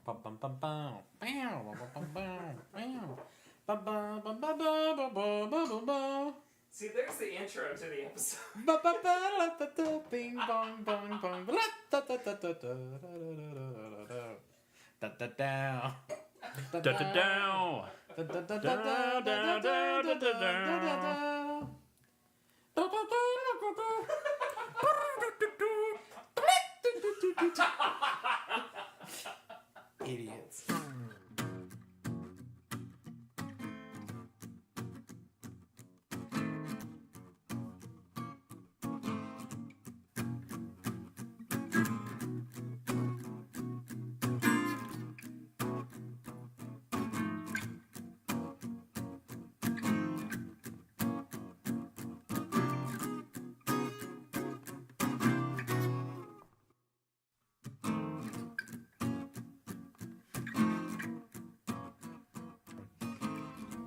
Bum, bum, bum, bum. Bow, bum, bum, bum, bow. Bum, bum, bum, bum, bum, bum, bum, bum, bum. See, there's the intro to the episode. Ba, ba, ba, la, da, da, bing, bong, bong, bong, la, da, da, da, da, da, da, da, da, da. Da, da, da, Down. da, da, da, da, da, da, da, da, da, da, da. Da, da, da. Idiots.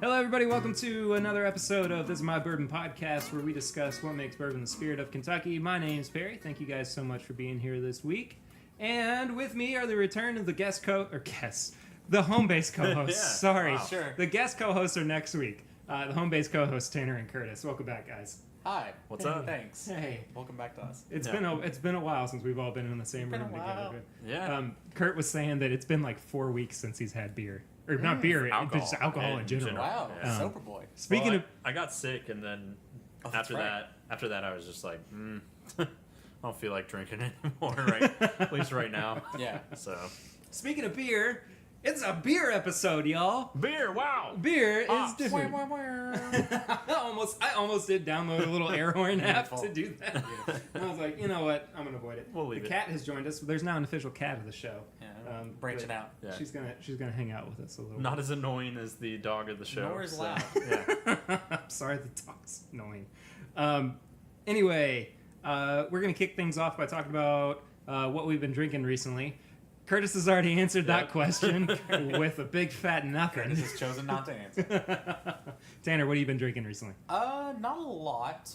Hello, everybody. Welcome to another episode of This Is My Bourbon Podcast, where we discuss what makes bourbon the spirit of Kentucky. My name's Perry. Thank you guys so much for being here this week. And with me are the return of the the home base co-hosts. Yeah. Sorry. Wow. Sure. The guest co-hosts are next week. The home base co-hosts, Tanner and Curtis. Welcome back, guys. Hi. What's up? Thanks. Hey. Welcome back to us. It's Yeah. been a while since we've all been in the same Been a room while. together. Yeah. Kurt was saying that it's been like 4 weeks since he's had beer. Or not beer, Alcohol. just alcohol in general. Wow. Yeah. Sober boy. Speaking Well, of... I got sick, and then Oh, that's after right. that, I was just like, I don't feel like drinking anymore, right? At least right now. Yeah. So, Speaking of beer, it's a beer episode, y'all. beer. Wow. Beer is Hops. different. Wah, wah, wah. I almost did download a little air horn app Beautiful. to do that. And I was like, you know what? I'm gonna avoid it. We'll leave the it. cat has joined us. There's now an official cat of the show. Yeah, but branching out. Yeah. She's gonna hang out with us a little. Not as annoying as the dog of the show. Nor as so, loud. Yeah. I'm sorry, the dog's annoying. Anyway, we're gonna kick things off by talking about what we've been drinking recently. Curtis has already answered that Yep. question with a big fat nothing. Curtis has chosen not to answer. Tanner, what have you been drinking recently? Not a lot.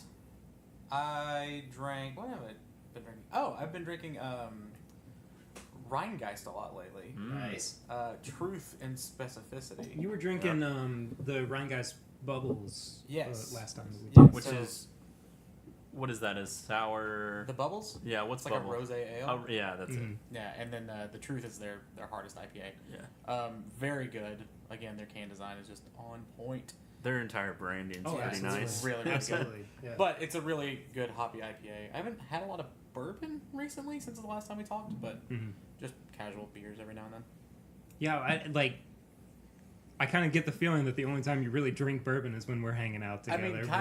I drank. What have I been drinking? Oh, I've been drinking Rheingeist a lot lately. Nice. Truth and Specificity. You were drinking the Rheingeist Bubbles Yes. last time. Yeah, Which so is, what is that? Is sour? the Bubbles. Yeah. What's It's like bubble? a rosé ale. Oh, yeah, that's Mhm. it. Yeah, and then the Truth is their hardest IPA. Yeah. Very good. Again, their can design is just on point. Their entire branding's Oh, pretty absolutely. nice. Really, really good. Absolutely. Yeah. But it's a really good hoppy IPA. I haven't had a lot of bourbon recently since the last time we talked, but Mhm. just casual beers every now and then. Yeah, I kind of get the feeling that the only time you really drink bourbon is when we're hanging out I together. mean, but-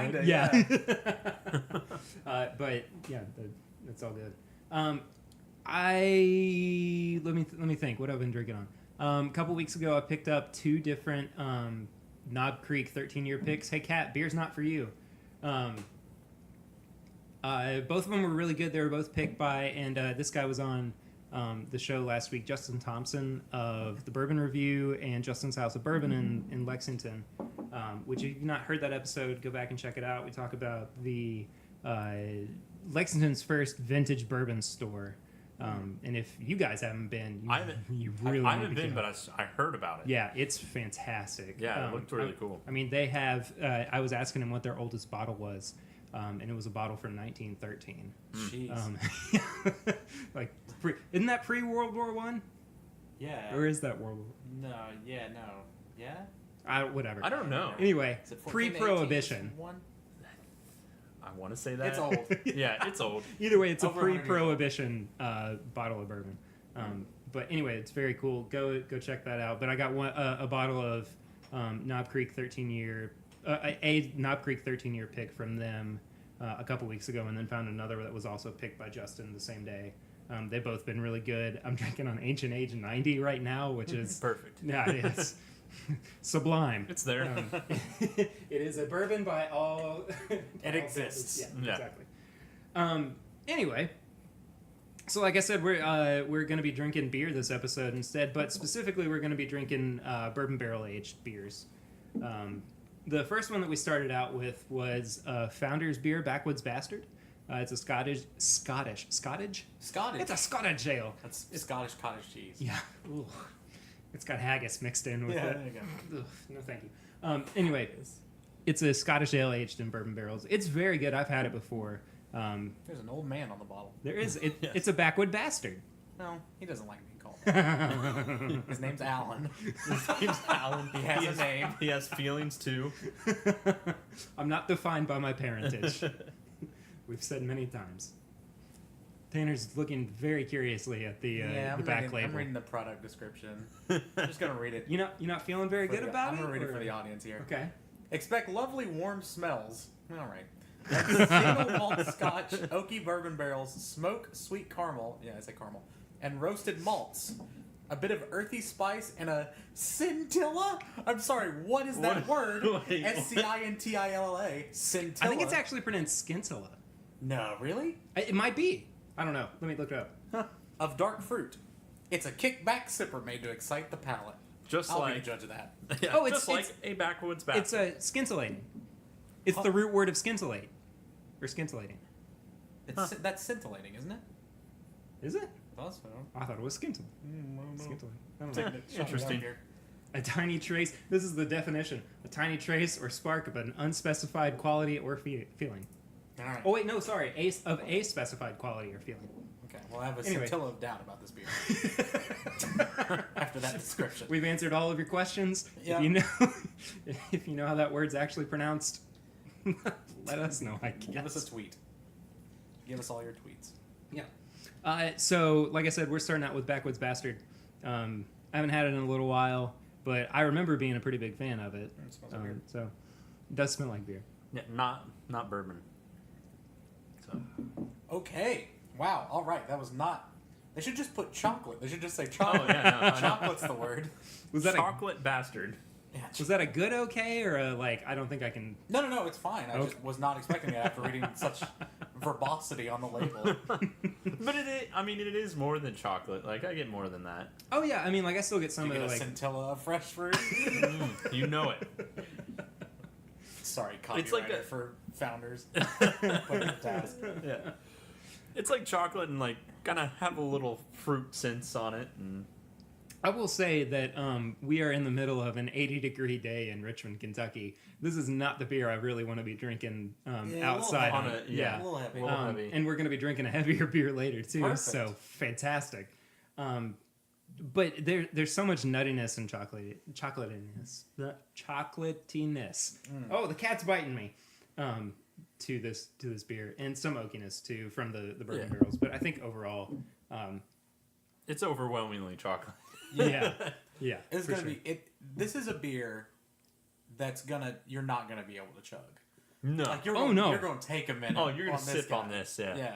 kinda, But yeah, it's all good. Let me think. What I've been drinking on. A couple weeks ago, I picked up 2 different Knob Creek 13-year picks. Hey, Kat, beer's not for you. Both of them were really good. They were both picked by, and this guy was on the show last week, Justin Thompson of the Bourbon Review and Justin's House of Bourbon in Lexington. Which, if you've not heard that episode, go back and check it out. We talk about the Lexington's first vintage bourbon store. And if you guys haven't been, you really I need haven't to been, go. but I heard about it. Yeah, it's fantastic. Yeah, it looked really cool. I mean, they have. I was asking him what their oldest bottle was, and it was a bottle from 1913. Jeez. Like, isn't that pre World War One, Yeah. or is that World War? No. Yeah. No. Yeah. Whatever. I don't know. Anyway, Is it 14, pre-prohibition. 18, one? I want to say that. It's old. Yeah, it's old. Either way, it's a Over 100 years old. pre-prohibition bottle of bourbon. But anyway, it's very cool. Go check that out. But I got a bottle of Knob Creek 13-year, a Knob Creek 13-year pick from them a couple weeks ago, and then found another that was also picked by Justin the same day. They've both been really good. I'm drinking on Ancient Age 90 right now, which is Perfect. yeah, it's sublime. It's there. It is a bourbon by all. It exists. Yeah, Yeah. exactly. Anyway, so like I said, we're going to be drinking beer this episode instead, but specifically we're going to be drinking bourbon barrel aged beers. The first one that we started out with was Founder's Beer Backwoods Bastard. It's a Scottish. Scottish. It's a Scottish ale. That's Scottish cottage cheese. Yeah. Ooh. It's got haggis mixed in with Yeah, it. there you go. Ugh, no, thank you. Anyway, it's a Scottish ale aged in bourbon barrels. It's very good. I've had it before. There's an old man on the bottle. There is. Yes. It's a backwood bastard. No, he doesn't like being called that. His name's Alan. His name's Alan. He has a name. He has feelings too. I'm not defined by my parentage. We've said many times. Tanner's looking very curiously at the back label. I'm reading the product description. I'm just gonna read it. You're not feeling very good about it? I'm gonna read it or- for the audience here. Okay. Expect lovely warm smells. All right. Single malt Scotch, oaky bourbon barrels, smoke, sweet caramel. Yeah, I say caramel. And roasted malts. A bit of earthy spice and a scintilla. I'm sorry, what is that word? Wait, what? Scintilla. Scintilla. I think it's actually pronounced scintilla. No, really? It might be. I don't know. Let me look it up. Of dark fruit. It's a kickback sipper made to excite the palate. Just I'll be like the judge of that. yeah, Oh, just like a backwoods bastard. It's a scintillating. It's the root word of scintillate. Or scintillating. That's scintillating, isn't it? Is it? That's I thought it was scintillating. Scintillating. I don't know. Interesting. A tiny trace. This is the definition. A tiny trace or spark of an unspecified quality or feeling. All right. Oh wait, no, sorry. Of a specified quality or feeling. Okay, well, I have a Anyway. scintilla of doubt about this beer. After that description. We've answered all of your questions. Yeah. If you know, if you know how that word's actually pronounced, let us know. I guess. Give us a tweet. Give us all your tweets. Yeah. So, like I said, we're starting out with Backwoods Bastard. I haven't had it in a little while, but I remember being a pretty big fan of it. It smells like beer. So, it does smell like beer. Yeah, not bourbon. So Okay. Wow. All right. That was not. They should just put chocolate. They should just say chocolate. Oh, yeah, no, I know. Chocolate's the word. Was that chocolate bastard. Yeah. was that a good okay or a like? I don't think I can. No. It's fine. I Okay. just was not expecting it after reading such verbosity on the label. But it is more than chocolate. Like I get more than that. Oh yeah, I mean, like I still get some You of get the a like. scintilla of fresh fruit. You know it. Sorry, It's like copywriter a- for founders. Put it to task. Yeah. It's like chocolate and like kind of have a little fruit sense on it. And I will say that we are in the middle of an 80-degree day in Richmond, Kentucky. This is not the beer I really want to be drinking outside. on a- yeah. A little heavy. Little heavy. And we're going to be drinking a heavier beer later too. Perfect. So fantastic. But there's so much nuttiness and chocolatiness. The chocolatiness. Oh, the cat's biting me. To this beer, and some oakiness too from the bourbon barrels. But I think overall, it's overwhelmingly chocolate. yeah. It's for gonna sure. be it. This is a beer that's you're not gonna be able to chug. No. Like you're Oh, gonna, no. You're gonna take a minute. Oh, you're gonna on this sip on guy. this, yeah. Yeah.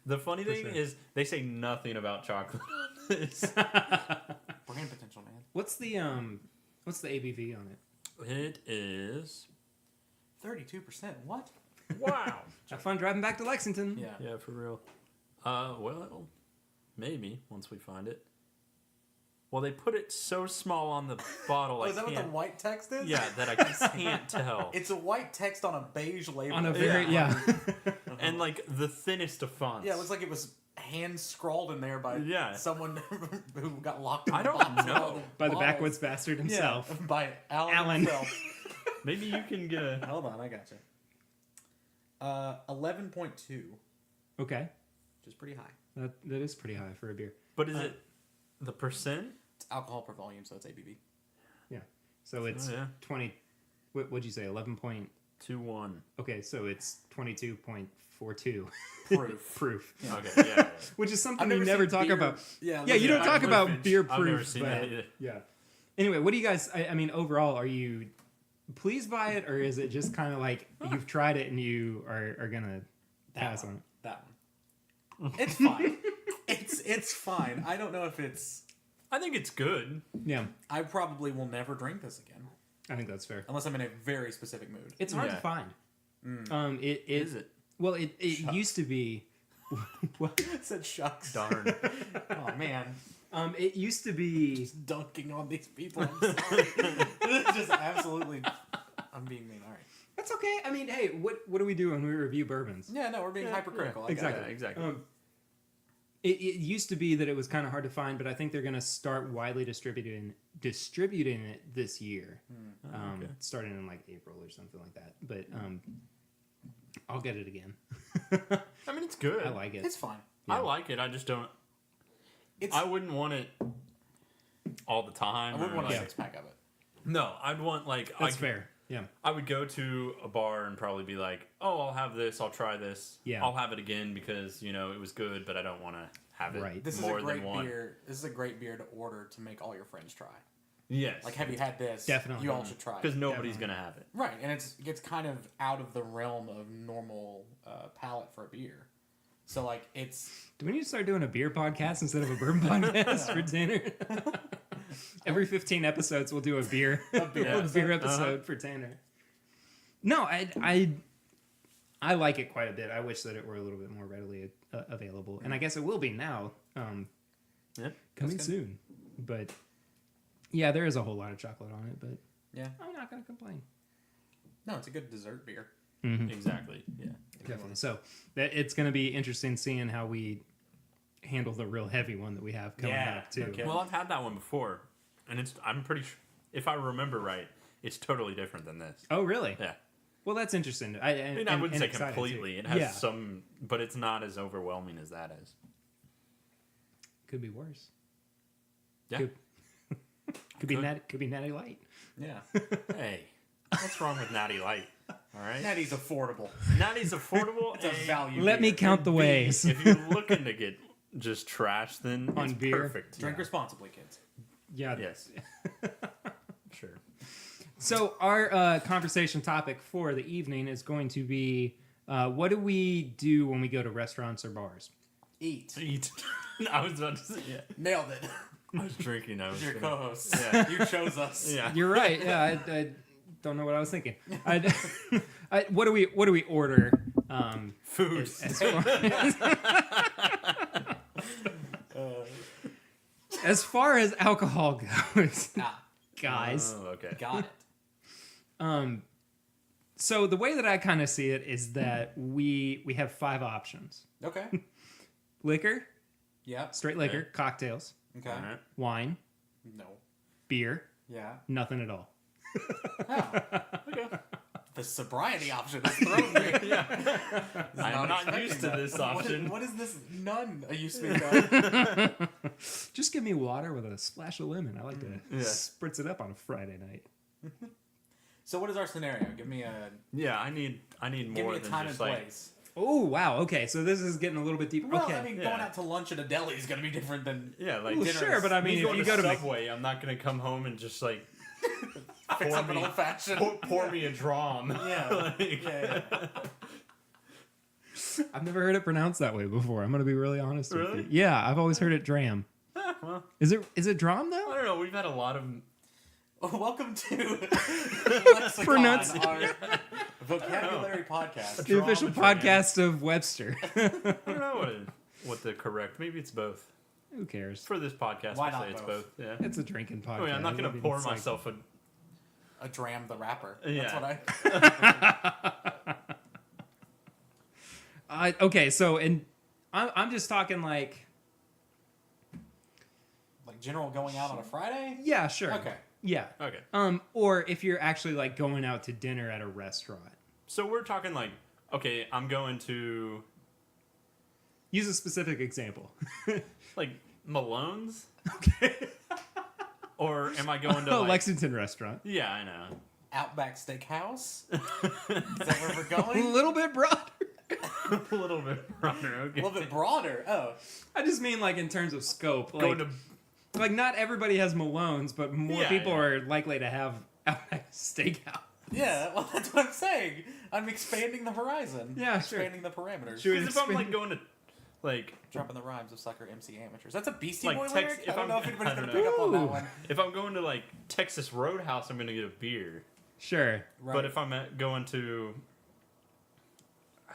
The funny thing sure. is they say nothing about chocolate on this. Brand potential, man. What's the ABV on it? It is 32%. What? wow. Have fun driving back to Lexington. Yeah. Yeah, for real. Well, maybe once we find it. Well, they put it so small on the bottle. Oh, I is that what can't. the white text is? Yeah, that I can't tell. It's a white text on a beige label. On a very And like the thinnest of fonts. Yeah, it looks like it was hand scrawled in there by someone who got locked in I the don't box with know. all the By the bottles. backwoods bastard himself. Yeah, by Alan Alan. himself. Maybe you can get a. Hold on, I got you. 11.2, which Okay. is pretty high. That is pretty high for a beer. But is it the percent? It's alcohol per volume, so it's ABV. Yeah. So it's Oh, yeah. 20. What'd you say? 11 point. 2-1. Okay, so it's 22.42 Proof. proof. Okay, yeah. Which is something I've you never never seen talk beer- about. Yeah, Yeah, you don't I've talk never about finished- beer I've never proof. seen but- that either. Yeah. Anyway, what do you guys? I mean, overall, are you pleased by it, or is it just kind of like you've tried it and you are gonna pass on it? That one. It's fine. it's fine. I don't know if it's. I think it's good. Yeah, I probably will never drink this again I think that's fair. unless I'm in a very specific mood. It's hard to Yeah. find. It Is it? Well, it Shucks. used to be. What? It said shucks. Darn. Oh man, It used to be. dunking on these people. I'm sorry. This is just absolutely. I'm being mean. All right. That's okay. I mean, hey, what do we do when we review bourbons? Yeah, no, we're being hypercritical. I got Exactly. it. Yeah, exactly. It used to be that it was kind of hard to find, but I think they're going to start widely distributing it this year, okay. starting in like April or something like that. But I'll get it again. I mean, it's good. I like it. It's fine. I like it. I just don't. I wouldn't want it all the time. I wouldn't want a like, 6-pack of it. No, I'd want like That's fair. Yeah. I would go to a bar and probably be like, "Oh, I'll have this. I'll try this. Yeah. I'll have it again because it was good, but I don't want to have it Right. This more is a great than one." beer. This is a great beer to order to make all your friends try. Yes, Like, have you had this? Definitely. You all should try. because nobody's Definitely. gonna have it. Right, and it's kind of out of the realm of normal palate for a beer. So like it's Do we need to start doing a beer podcast instead of a bourbon podcast for Tanner? Every 15 episodes, we'll do a beer beer episode for Tanner. No, I like it quite a bit. I wish that it were a little bit more readily available, and I guess it will be now. Yeah. Coming soon. But yeah, there is a whole lot of chocolate on it, but yeah. I'm not going to complain. No, it's a good dessert beer. Exactly. Yeah. Definitely. So it's going to be interesting seeing how we handle the real heavy one that we have coming up too. okay. Well, I've had that one before, and I'm pretty sure, if I remember right, it's totally different than this. Oh, really? Yeah. Well, that's interesting. I mean, I wouldn't say exciting, completely. too. It has Yeah. some, but it's not as overwhelming as that is. Could be worse. Yeah. Could be Natty Light. Yeah. Hey, what's wrong with Natty Light? All right. Natty's affordable. Natty's affordable. It's a value. Let me beer. count the B, ways. If you're looking to get just trash, then On it's beer? perfect. Drink Yeah. responsibly, kids. Yeah. Yes. Sure. So our conversation topic for the evening is going to be what do we do when we go to restaurants or bars? Eat. Eat. I was about to say, yeah. Nailed it. I was drinking. I was Your gonna- co-host. Yeah. You chose us. Yeah. You're right. Yeah, I don't know what I was thinking. What do we order? Food. As far as alcohol goes, Ah, guys. Oh, okay. got it. So the way that I kind of see it is that we have 5 options: Okay. liquor, Yeah. straight liquor, Okay. cocktails, Okay. All right. wine, No. beer, Yeah. nothing at all. Oh. Okay. The sobriety option is thrown me. I'm not used to this option. What is this none you speak of? Just give me water with a splash of lemon. I like to Yeah. spritz it up on a Friday night. So what is our scenario? Give me a Yeah, I need give more me a than time just and like place. Oh wow. Okay, so this is getting a little bit deeper. Well, okay. I mean, Yeah. going out to lunch at a deli is going to be different than like Well, dinner sure, is- but I me mean, if going you to go to Subway, I'm not gonna come home and just like fix up an old fashioned. pour me a dram. Yeah. Like- Yeah. I've never heard it pronounced that way before. I'm gonna be really honest with Really? you. Yeah, I've always heard it dram. Well, Is it dram I though? don't know. We've had a lot of Welcome to Pronounce- Lexicon, our vocabulary podcast. The official Drama podcast of Webster. I don't know what the correct. Maybe it's both. Who cares? For this podcast, Why we'll not say it's both? both. Yeah. It's a drinking podcast. I mean, I'm not gonna I mean, pour it's like- myself A dram the rapper. Yeah. That's what Okay, so and I'm just talking like like general going out on a Friday. yeah, sure. Okay. Yeah. Okay. Or if you're actually like going out to dinner at a restaurant. So we're talking like, okay, I'm going to Use a specific example. like Malone's, Okay. or am I going to Oh, like? Lexington restaurant. Yeah, I know. Outback Steakhouse. Is that where we're A going? little bit broader. A little bit broader. Okay. A little bit broader. Oh, I just mean like in terms of scope. Like, Going to like not everybody has Malone's, but more Yeah, people yeah. are likely to have Outback Steakhouse. yeah. Well, that's what I'm saying. I'm expanding the horizon. Yeah, sure. Expanding the parameters. Sure. because if I'm like going to like Dropping the rhymes of sucker MC amateurs. That's a Beastie Like Boy Tex- lyric. if I don't I'm- know if anybody's I gonna don't pick up on that know. one. if I'm going to like Texas Roadhouse, I'm going to get a beer. Sure. Right. But if I'm going to,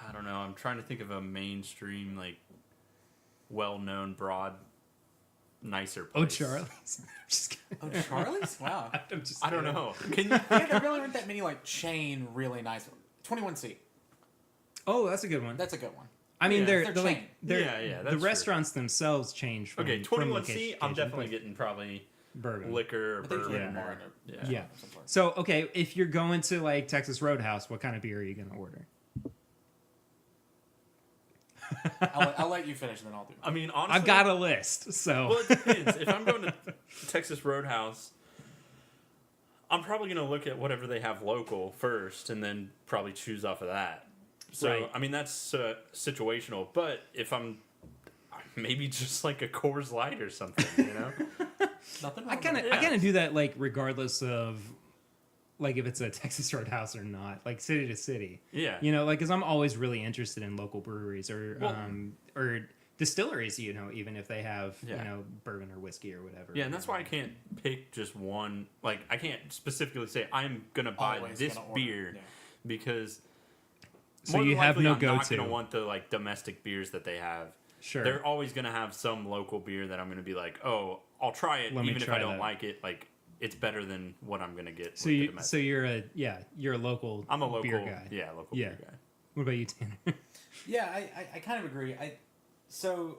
I don't know, I'm trying to think of a mainstream, like, well-known, broad, nicer Oh, place. Charlie's. I'm just kidding. Oh, Charlie's? Wow. I'm just I don't kidding. know. Can you? Yeah, there really aren't that many like chain really nice. 21C. Oh, that's a good one. That's a good one. I mean, Yeah, they're they're like chain. Yeah, that's the true. restaurants themselves change. From, Okay, from 21C, location to I'm location, definitely but getting probably bourbon. liquor or But they usually bourbon. have more Or, in it. yeah. Yeah. Some sort. So okay, if you're going to like Texas Roadhouse, what kind of beer are you gonna order? I'll let you finish, and then I'll do. I mean, honestly, I've got a list. So Well, it depends. If I'm going to Texas Roadhouse, I'm probably going to look at whatever they have local first, and then probably choose off of that. So, Right. I mean, that's situational. But if I'm maybe just like a Coors Light or something, you know? Nothing. I Wrong kind with of it. I kind of do that like regardless of like if it's a Texas Roadhouse or not, like city to city. Yeah. You know, like because I'm always really interested in local breweries Well- or distilleries. You know, even if they have Yeah. you know bourbon or whiskey or whatever. Yeah, and that's why I can't pick just one. Like, I can't specifically say I'm going to buy Always this gonna order. beer Yeah. because So more you than have likely no I'm not go-to. going to want the like domestic beers that they have. Sure. They're always going to have some local beer that I'm going to be like, oh, I'll try it, Let me even if try I don't that. like it. Like, it's better than what I'm going to get. So with the you domestic. you're a local I'm a local beer guy. Yeah, local Yeah. beer guy. What about you, Tanner? Yeah, I kind of agree. So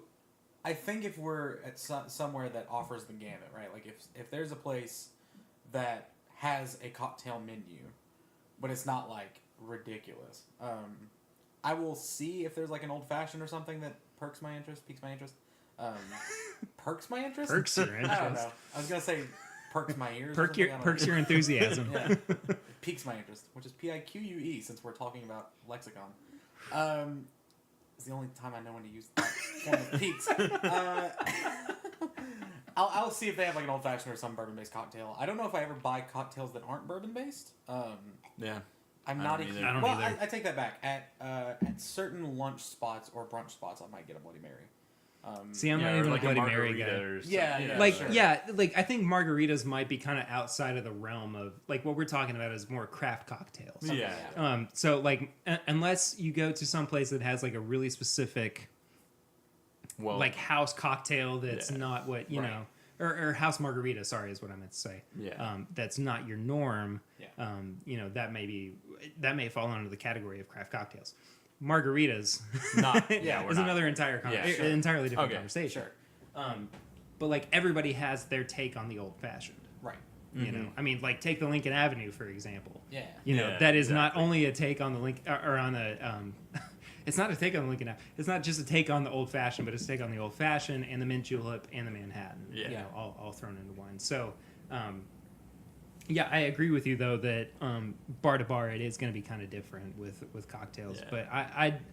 I think if we're at somewhere that offers the gamut, right? Like if there's a place that has a cocktail menu, but it's not like ridiculous, I will see if there's like an old fashioned or something that piques my interest. Perks my interest. Perks your I don't interest. know. I was gonna say perks my ears. or something. I don't know. Perks your enthusiasm. Yeah, piques my interest, which is Pique since we're talking about lexicon. It's the only time I know when to use that form of peaks. I'll see if they have like an old fashioned or some bourbon based cocktail. I don't know if I ever buy cocktails that aren't bourbon based. Yeah. I'm I not don't a either. huge. I don't Well, either. I take that back. At certain lunch spots or brunch spots, I might get a Bloody Mary. See, I'm Yeah, not or even like a Bloody margarita Mary guy. or something. Yeah, you know, Like sure. like I think margaritas might be kind of outside of the realm of like what we're talking about is more craft cocktails. Yeah. So like unless you go to some place that has like a really specific Well, like house cocktail that's Yeah. not what you Right. know or house margarita, sorry, is what I meant to say. Yeah. That's not your norm. Yeah. You know, that may fall under the category of craft cocktails. Margaritas not. Yeah, we're is not. another entire Yeah, sure. entirely different Okay, conversation. Sure. But like everybody has their take on the old fashioned. Right. You know, I mean, like take the Lincoln Avenue for example. Yeah. You know, Yeah, that is not exactly. only a take on the or on a. It's not a take on the Lincoln Avenue. It's not just a take on the old fashioned, but it's a take on the old fashioned and the mint julep and the Manhattan. Yeah. You know, all thrown into one. So, yeah, I agree with you though that bar to bar it is going to be kind of different with cocktails. Yeah. But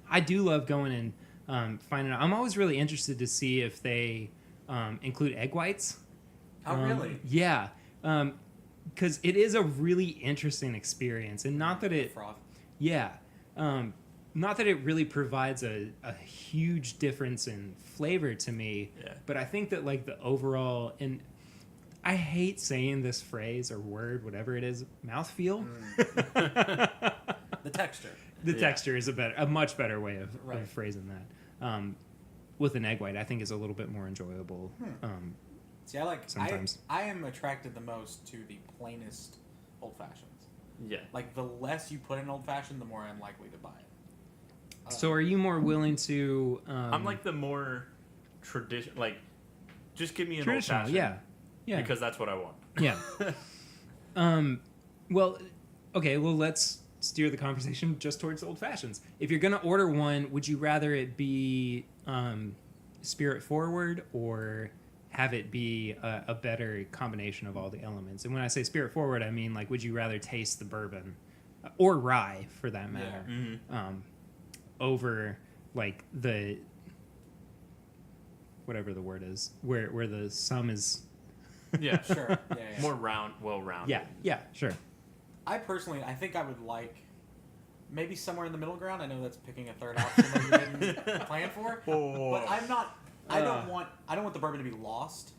I do love going and finding out. I'm always really interested to see if they include egg whites. Oh, really? Yeah. Because it is a really interesting experience, and not that it, Froth. yeah, not that it really provides a huge difference in flavor to me, Yeah. but I think that like the overall, and I hate saying this phrase or word, whatever it is, mouthfeel. The texture. The Yeah. texture is a much better way of Right. phrasing that. With an egg white, I think is a little bit more enjoyable. See, I like Sometimes. I am attracted the most to the plainest old fashions. Yeah. Like the less you put in old fashioned, the more I'm likely to buy it. So, are you more willing to? I'm like the more tradition. Like, just give me an old traditional, fashioned. yeah, Because that's what I want. yeah. Well, okay. Well, let's steer the conversation just towards old fashions. If you're gonna order one, would you rather it be spirit forward or have it be a better combination of all the elements? And when I say spirit forward, I mean like, would you rather taste the bourbon or rye for that matter over like the whatever the word is where the sum is Yeah. Sure. Yeah, yeah. More well-rounded. yeah sure. I personally, I think I would like maybe somewhere in the middle ground. I know that's picking a third option that we didn't plan for, Whoa. but I'm not. I don't want the bourbon to be lost.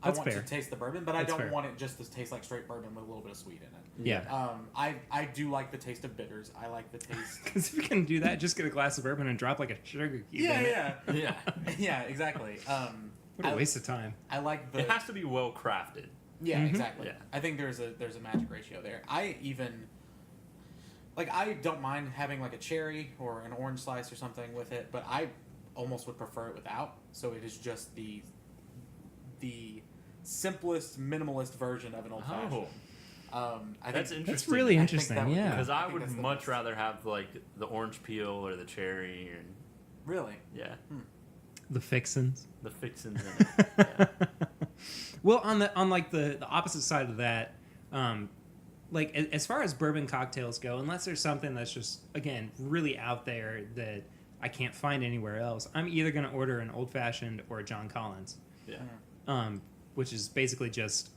That's I want fair. to taste the bourbon, but I That's don't fair. want it just to taste like straight bourbon with a little bit of sweet in it. Yeah. I do like the taste of bitters. I like the taste. Because if you can do that, just get a glass of bourbon and drop like a sugar cube in it. yeah, Yeah. yeah, exactly. What a waste of time. I like the. It has to be well crafted. Yeah, Mhm. exactly. Yeah. I think there's a magic ratio there. I even like I don't mind having like a cherry or an orange slice or something with it, but I almost would prefer it without. So it is just the simplest, minimalist version of an old fashioned. I That's think interesting. That's really I think interesting. that would be Yeah. Because I think would that's the much best. rather have like the orange peel or the cherry, and Really. yeah, The fixins. the fixins in it. Yeah. Well, on the opposite side of that, like as far as bourbon cocktails go, unless there's something that's just again really out there that I can't find anywhere else, I'm either going to order an old fashioned or a John Collins, Yeah. which is basically just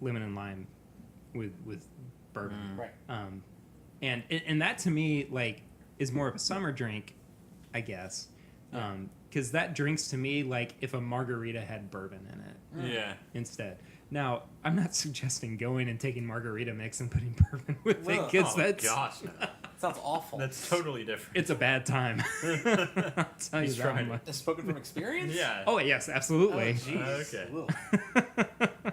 lemon and lime with bourbon. Right. And that to me like is more of a summer drink, I guess, because that drinks to me like if a margarita had bourbon in it Yeah. instead. Now, I'm not suggesting going and taking margarita mix and putting bourbon with it, Ugh. because Oh that's gosh, no. Sounds awful. That's totally different. it's a bad time. I'll tell you He's that tried much. That's spoken from experience. Yeah. Oh yes, absolutely. jeez. Okay.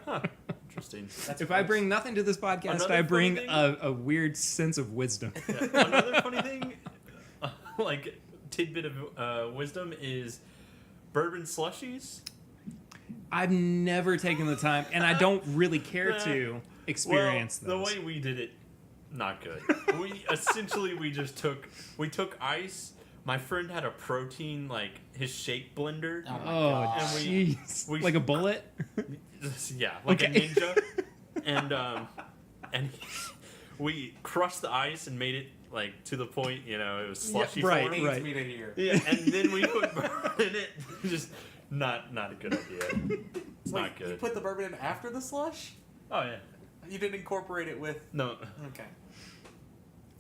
Ugh. Interesting. That's If I gross. bring nothing to this podcast, Another I bring funny a weird sense of wisdom. Yeah. Another funny thing, like tidbit of wisdom, is bourbon slushies. I've never taken the time, and I don't really care to experience well, those. the way we did it, not good. we took ice. My friend had a protein, like his shake blender. Oh my Oh, gosh. And we- jeez. we- Like a bullet? Yeah, like a Okay. ninja. And we crushed the ice and made it like to the point, it was slushy right, form. Pains right. me to hear. Yeah, and then we put bourbon in it. Just not a good idea. It's Wait, not You good. put the bourbon in after the slush? Oh yeah. You didn't incorporate it with. No. Okay.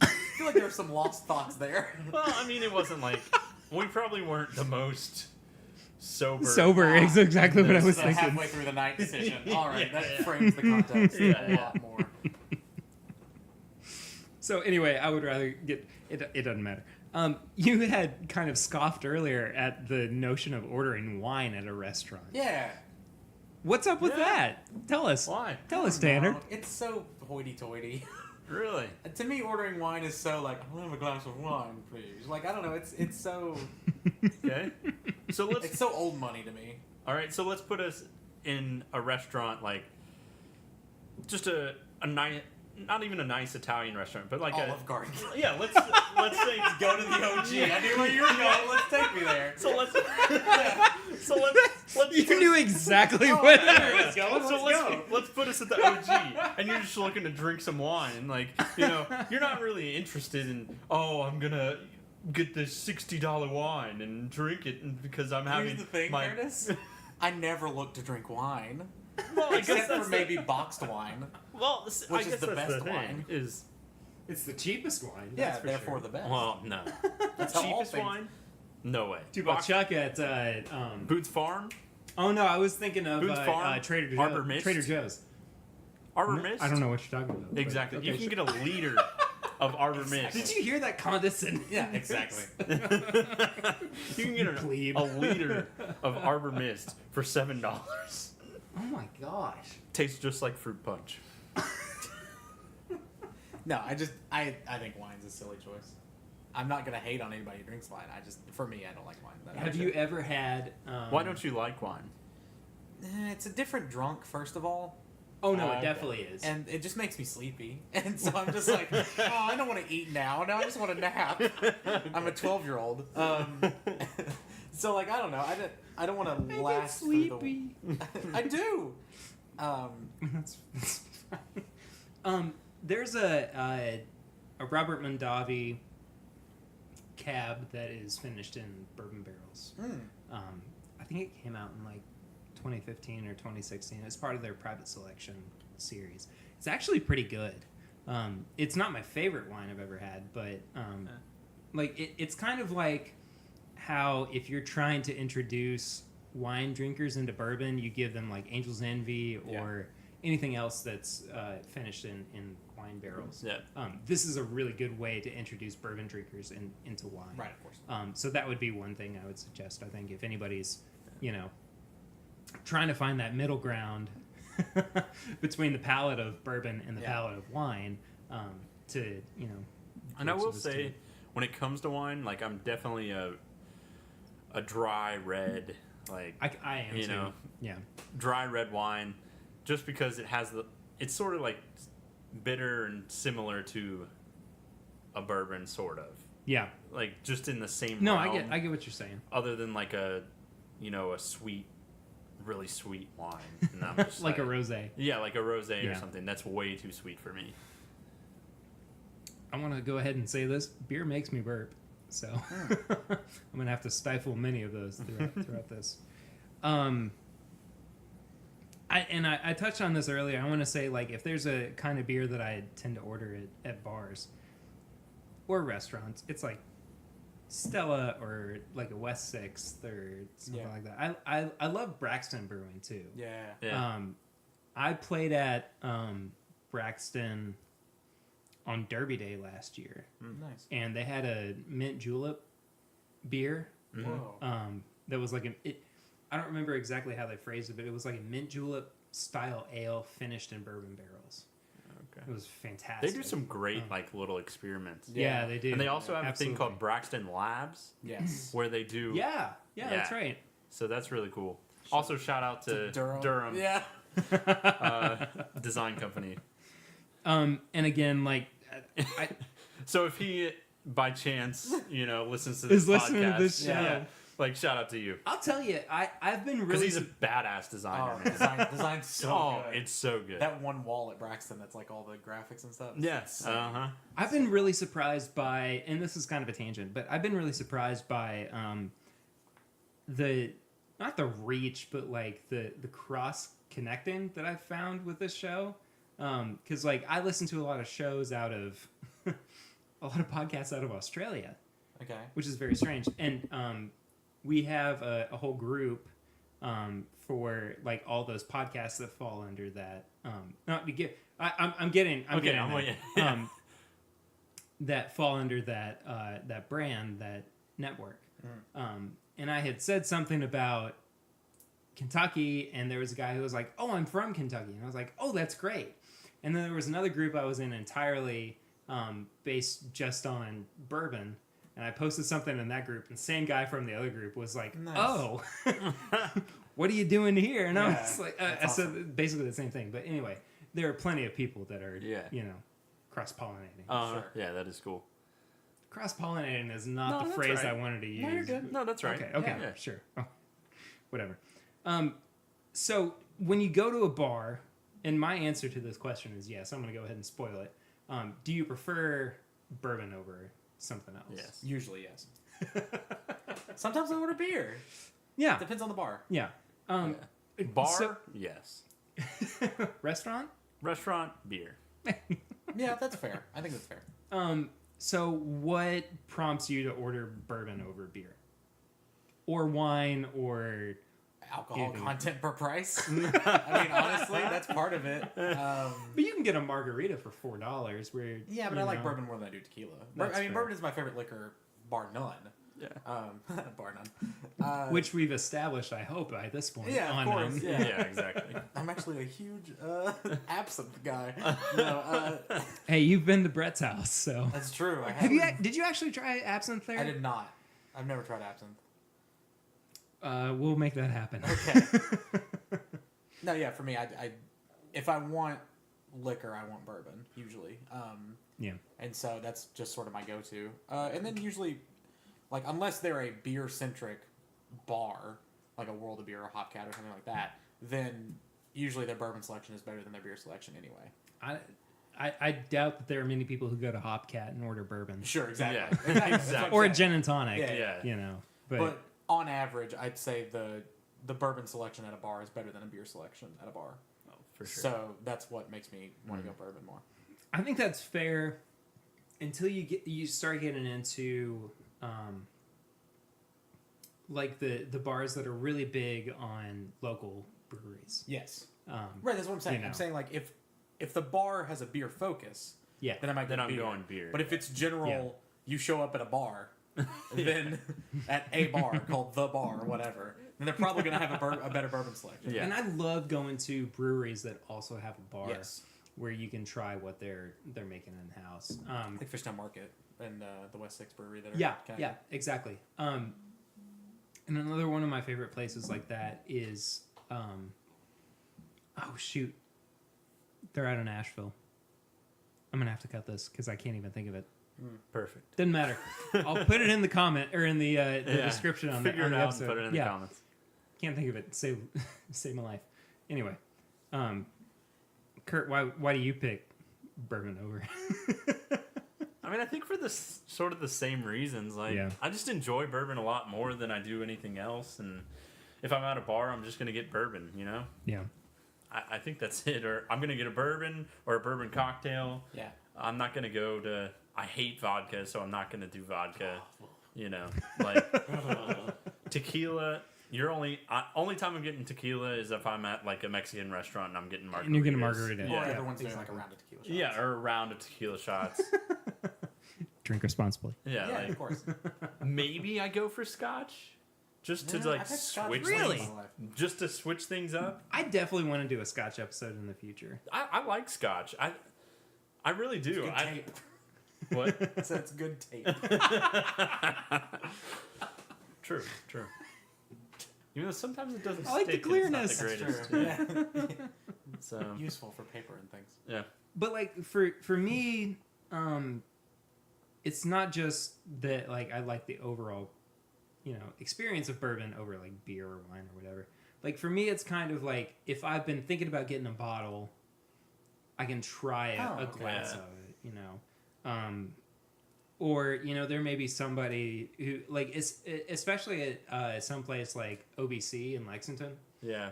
I feel like there were some lost thoughts there. Well, I mean, it wasn't like we probably weren't the most Sober is exactly what I This was is a thinking. halfway through the night decision. All right, Yeah, that yeah. frames the context Yeah, a yeah. lot more. So anyway, I would rather get it. It doesn't matter. You had kind of scoffed earlier at the notion of ordering wine at a restaurant. Yeah. What's up with Yeah. that? Tell us. Why? Tell us, Tanner. No, it's so hoity-toity. Really? To me, ordering wine is so like, I'll have a glass of wine, please. Like, I don't know. It's so Okay. So let's. it's so old money to me. All right. So let's put us in a restaurant, like just a nice, not even a nice Italian restaurant, but like Olive Garden. yeah. Let's say Go to the OG. I knew where you were going. Let's take me there. So let's. So let's. You knew exactly Oh, what I knew I where it was was going. So Let's go. let's put us at the OG, and you're just looking to drink some wine. Like, you're not really interested in, I'm gonna get this $60 wine and drink it because I'm having Here's the thing, my. Curtis. I never look to drink wine. Well, I guess Except that's for maybe boxed wine. Well, I which is guess the that's best thing, wine. Is It's the cheapest wine. Yeah, therefore the best. well, no. That's how all Cheapest things- wine? No way. Two bucks Chuck at Boots Farm, oh no, I was thinking of Boone's Farm, Trader Arbor Joe's. Mist. Trader Joe's. Arbor No, Mist. I don't know what you're talking about. but- Exactly. okay, You can sure. get a liter of Arbor Mist. Did you hear that condescending? Yeah, exactly. You can get Plebe. a liter of Arbor Mist for $7. Oh my gosh. Tastes just like fruit punch. No, I think wine's a silly choice. I'm not gonna hate on anybody who drinks wine. For me, I don't like wine. Have you ever had? Why don't you like wine? It's a different drunk, first of all, Oh no, Okay. it definitely is. and it just makes me sleepy. And so I'm just like, oh, I don't want to eat now. Now I just want to nap. I'm a 12-year-old. So like, I don't know. I don't want to last through sleepy. I do. That's fine. There's a Robert Mondavi cab that is finished in bourbon barrels. I think it came out in like 2015 or 2016. It's part of their private selection series. It's actually pretty good. It's not my favorite wine I've ever had, but like it's kind of like how if you're trying to introduce wine drinkers into bourbon, you give them like Angel's Envy or anything else that's finished in wine barrels. Yeah. This is a really good way to introduce bourbon drinkers into wine. Right, of course. So that would be one thing I would suggest. I think if anybody's, trying to find that middle ground between the palate of bourbon and the palate of wine, to And I works will with his say, team. when it comes to wine, like I'm definitely a dry red, like I am you too. know, Yeah. dry red wine, just because it's sort of like bitter and similar to a bourbon, sort of Yeah. like just in the same. No, realm, I get what you're saying. Other than like a sweet, really sweet wine, and I'm just Like a rosé. Yeah, like a rosé or Yeah. something. That's way too sweet for me. I want to go ahead and say this: beer makes me burp, so I'm gonna have to stifle many of those throughout this. I touched on this earlier. I want to say, like, if there's a kind of beer that I tend to order at bars or restaurants, it's like Stella or like a West Sixth or something like that. I love Braxton Brewing too. Yeah. I played at Braxton on Derby Day last year, Nice. and they had a mint julep beer. Whoa. That was like I don't remember exactly how they phrased it, but it was like a mint julep style ale finished in bourbon barrels. Okay. It was fantastic. They do some great like little experiments. Yeah, they do. And they also have a Absolutely. thing called Braxton Labs, Yes. where they do. Yeah, that's right. So that's really cool. Also, shout out to Durham Yeah. Design Company. And again, like So if he, by chance, listens to is this listening podcast, to this show. yeah, like shout out to you I'll tell you, I've been because really he's a badass designer. Oh, man. design's so Oh, good. it's so good. That one wall at Braxton that's like all the graphics and stuff. Yes. I've been really surprised by, and this is kind of a tangent, but I've been really surprised by not the reach, but like the cross connecting that I've found with this show. Because like I listen to a lot of shows out of a lot of podcasts out of Australia, Okay. which is very strange. And we have a whole group for like all those podcasts that fall under that. Not to get, I'm getting there. with you. That fall under that brand, that network. And I had said something about Kentucky, and there was a guy who was like, "Oh, I'm from Kentucky," and I was like, "Oh, that's great." And then there was another group I was in entirely based just on bourbon, and I posted something in that group, and the same guy from the other group was like, Nice. "Oh, what are you doing here?" And I Yeah, was like, that's I said awesome. basically the same thing. But anyway, there are plenty of people that are, cross-pollinating. Sure. Yeah, that is cool. Cross-pollinating is not No, the that's phrase right. I wanted to use. No, you're good. No, that's right. Okay, Yeah. sure. Oh, whatever. So when you go to a bar, and my answer to this question is yes, I'm going to go ahead and spoil it. Do you prefer bourbon over something else? Yes. Usually, yes. Sometimes I order beer. Yeah. Depends on the bar. Yeah. Bar, so- yes. Restaurant? Restaurant, beer. Yeah, that's fair. I think that's fair. So what prompts you to order bourbon over beer? Or wine or... Alcohol Anything. content per price. I mean, honestly, that's part of it. But you can get a margarita for $4 where... Yeah, but I like bourbon more than I do tequila. That's fair. Bourbon is my favorite liquor, bar none. Yeah. Bar none. Which we've established, I hope, by this point. Yeah, of on, course. Yeah, exactly. I'm actually a huge absinthe guy. No, Hey, you've been to Brett's house, so... that's true. Did you actually try absinthe there? I did not. I've never tried absinthe. We'll make that happen. Okay. No, yeah, for me, I if I want liquor, I want bourbon usually. Yeah. And so that's just sort of my go-to. And then usually, like, unless they're a beer-centric bar, like a World of Beer or Hopcat or something like that, then usually their bourbon selection is better than their beer selection anyway. I doubt that there are many people who go to Hopcat and order bourbon. Sure, exactly. Yeah, Exactly. That's what I'm Or a saying. gin and tonic. Yeah. You know. But on average, I'd say the bourbon selection at a bar is better than a beer selection at a bar. Oh, for sure. So that's what makes me want to go bourbon more. I think that's fair until you start getting into like the bars that are really big on local breweries. Yes. Right, that's what I'm saying. you know. I'm saying, like, if the bar has a beer focus, Yeah. then I might Then go I'm beer. going beer. But if it's general, Yeah. you show up at a bar, then at a bar called The Bar or whatever, then they're probably going to have a better bourbon selection. Yeah. And I love going to breweries that also have a bar Yes. where you can try what they're making in house. I think Fishtown Market in the West Six Brewery that are Yeah, connected. yeah, exactly. And another one of my favorite places like that is, oh shoot, they're out of Nashville. I'm gonna have to cut this because I can't even think of it. Perfect. Doesn't matter. I'll put it in the comment or in the description on Figure the it out episode. and put it in the comments. Can't think of it. Save my life. Anyway, Kurt, why do you pick bourbon over? I mean, I think for sort of the same reasons. Like, Yeah. I just enjoy bourbon a lot more than I do anything else. And if I'm at a bar, I'm just going to get bourbon, you know? Yeah. I think that's it. Or I'm going to get a bourbon or a bourbon cocktail. Yeah. I'm not going to go to... I hate vodka, so I'm not going to do vodka. You know? Like, tequila... only time I'm getting tequila is if I'm at like a Mexican restaurant and I'm getting margaritas. And you're getting a margarita. Or Yeah. everyone's doing like a round of tequila shots. Yeah, or a round of tequila shots. Drink responsibly. Yeah, Yeah, like, of course. maybe I go for scotch, just to Yeah, like I've had scotch switch Really? things, just to switch things up. I definitely want to do a Scotch episode in the future. I like scotch. I really do. Good tape. What? So it's good tape. True. Even though sometimes it doesn't I like the stick. clearness. And it's not the That's greatest. true. Yeah. So Useful for paper and things. yeah. But like for me, it's not just that like I like the overall, experience of bourbon over like beer or wine or whatever. Like for me, it's kind of like if I've been thinking about getting a bottle, I can try a okay. glass of it, or there may be somebody who like especially at some place like OBC in Lexington, Yeah.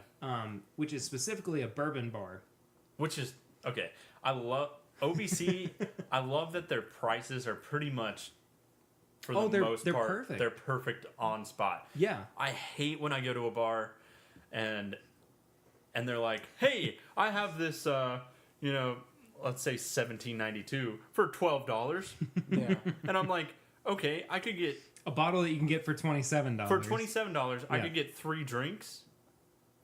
which is specifically a bourbon bar. Which is okay. I love OBC. I love that their prices are pretty much for the most they're part. perfect. They're perfect on spot. Yeah. I hate when I go to a bar and they're like, "Hey, I have this let's say $17.92 for $12." Yeah. And I'm like, "Okay, I could get A bottle that you can get for $27. for $27, I Yeah. could get 3 drinks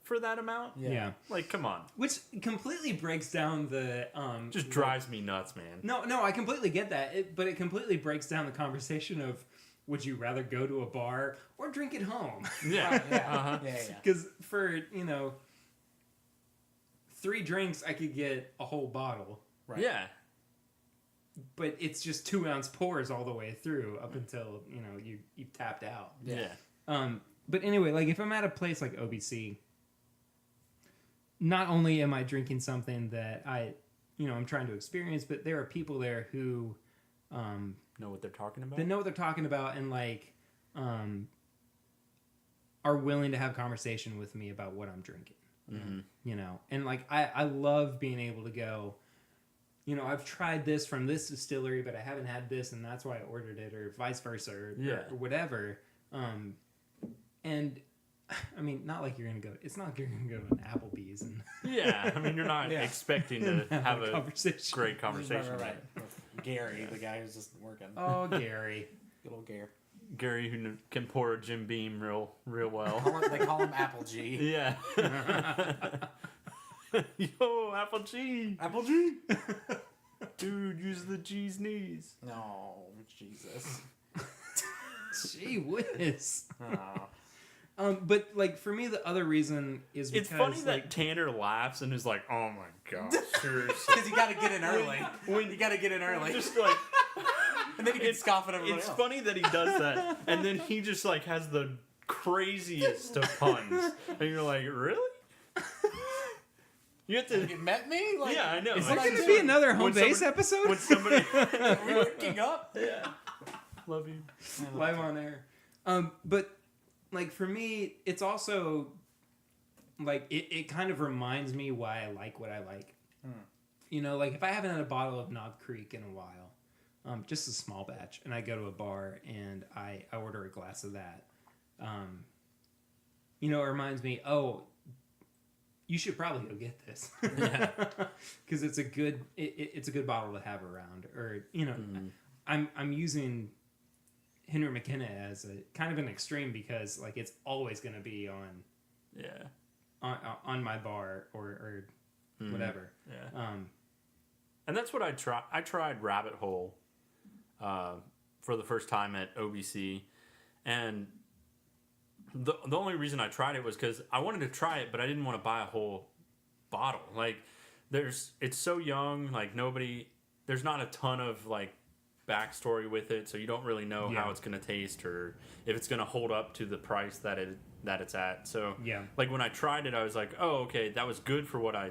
for that amount?" Yeah. Like, come on. Which completely breaks down the Just drives me nuts, man. No, I completely get that. But it completely breaks down the conversation of would you rather go to a bar or drink at home? Yeah. Right, yeah. Uh-huh. Yeah. Because for 3 drinks, I could get a whole bottle. Right. Yeah. But it's just 2-ounce pours all the way through up until you tapped out. Yeah. But anyway, like if I'm at a place like OBC, not only am I drinking something that I'm trying to experience, but there are people there who Know what they're talking about? they know what they're talking about and are willing to have conversation with me about what I'm drinking. Mm-hmm. And like I love being able to go, I've tried this from this distillery, but I haven't had this, and that's why I ordered it, or vice versa, or whatever. And I mean, not like you're gonna go. It's not like you're gonna go to an Applebee's and Yeah, I mean, you're not Yeah. expecting to have a conversation. great conversation. Right. With Gary, the guy who's just working. Oh, Gary. Good old Gary. Gary, who can pour a Jim Beam real well. They call him Apple G. Yeah. Yo, Apple G. Apple G. Dude, use the G's knees. No, Jesus. Gee whiz. Oh. But like for me, the other reason is because It's funny like, that Tanner laughs and is like, "Oh my god, seriously." Because you got to get in early. You got to get in early, Just like and then you can scoff at everybody it's else. funny that he does that, and then he just like has the craziest of puns, and you're like, really? You have to. You met me? Like, Yeah, I know. is Like, there going to I'm be doing- another home when base somebody- episode? when somebody, Are we working up? yeah, love you. Live on air. But like for me, it's also like it kind of reminds me why I like what I like. Like if I haven't had a bottle of Knob Creek in a while, just a small batch, and I go to a bar and I order a glass of that, it reminds me, oh, you should probably go get this. Yeah. Because it's a good it's a good bottle to have around. Or I'm using Henry McKenna as a kind of an extreme because like it's always going to be on my bar or whatever. Yeah. And that's what I tried. I tried Rabbit Hole for the first time at OBC, and the only reason I tried it was because I wanted to try it, but I didn't want to buy a whole bottle. Like, it's so young, like there's not a ton of like backstory with it, so you don't really know how it's gonna taste or if it's gonna hold up to the price that it's at. So like when I tried it, I was like, oh, okay, that was good for what I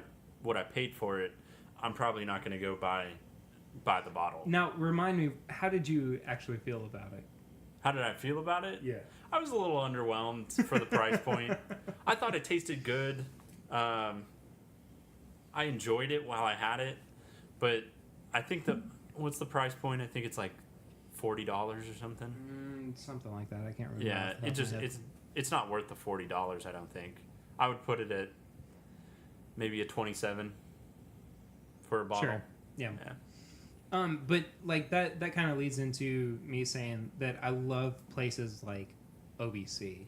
paid for it. I'm probably not gonna go buy the bottle. Now, remind me, how did you actually feel about it? How did I feel about it? Yeah. I was a little underwhelmed for the price point. I thought it tasted good. I enjoyed it while I had it, but I think what's the price point? I think it's like $40 or something. Something like that. I can't remember. Yeah, it's not worth the $40. I don't think. I would put it at maybe a 27 for a bottle. Sure. Yeah. But like that kind of leads into me saying that I love places like OBC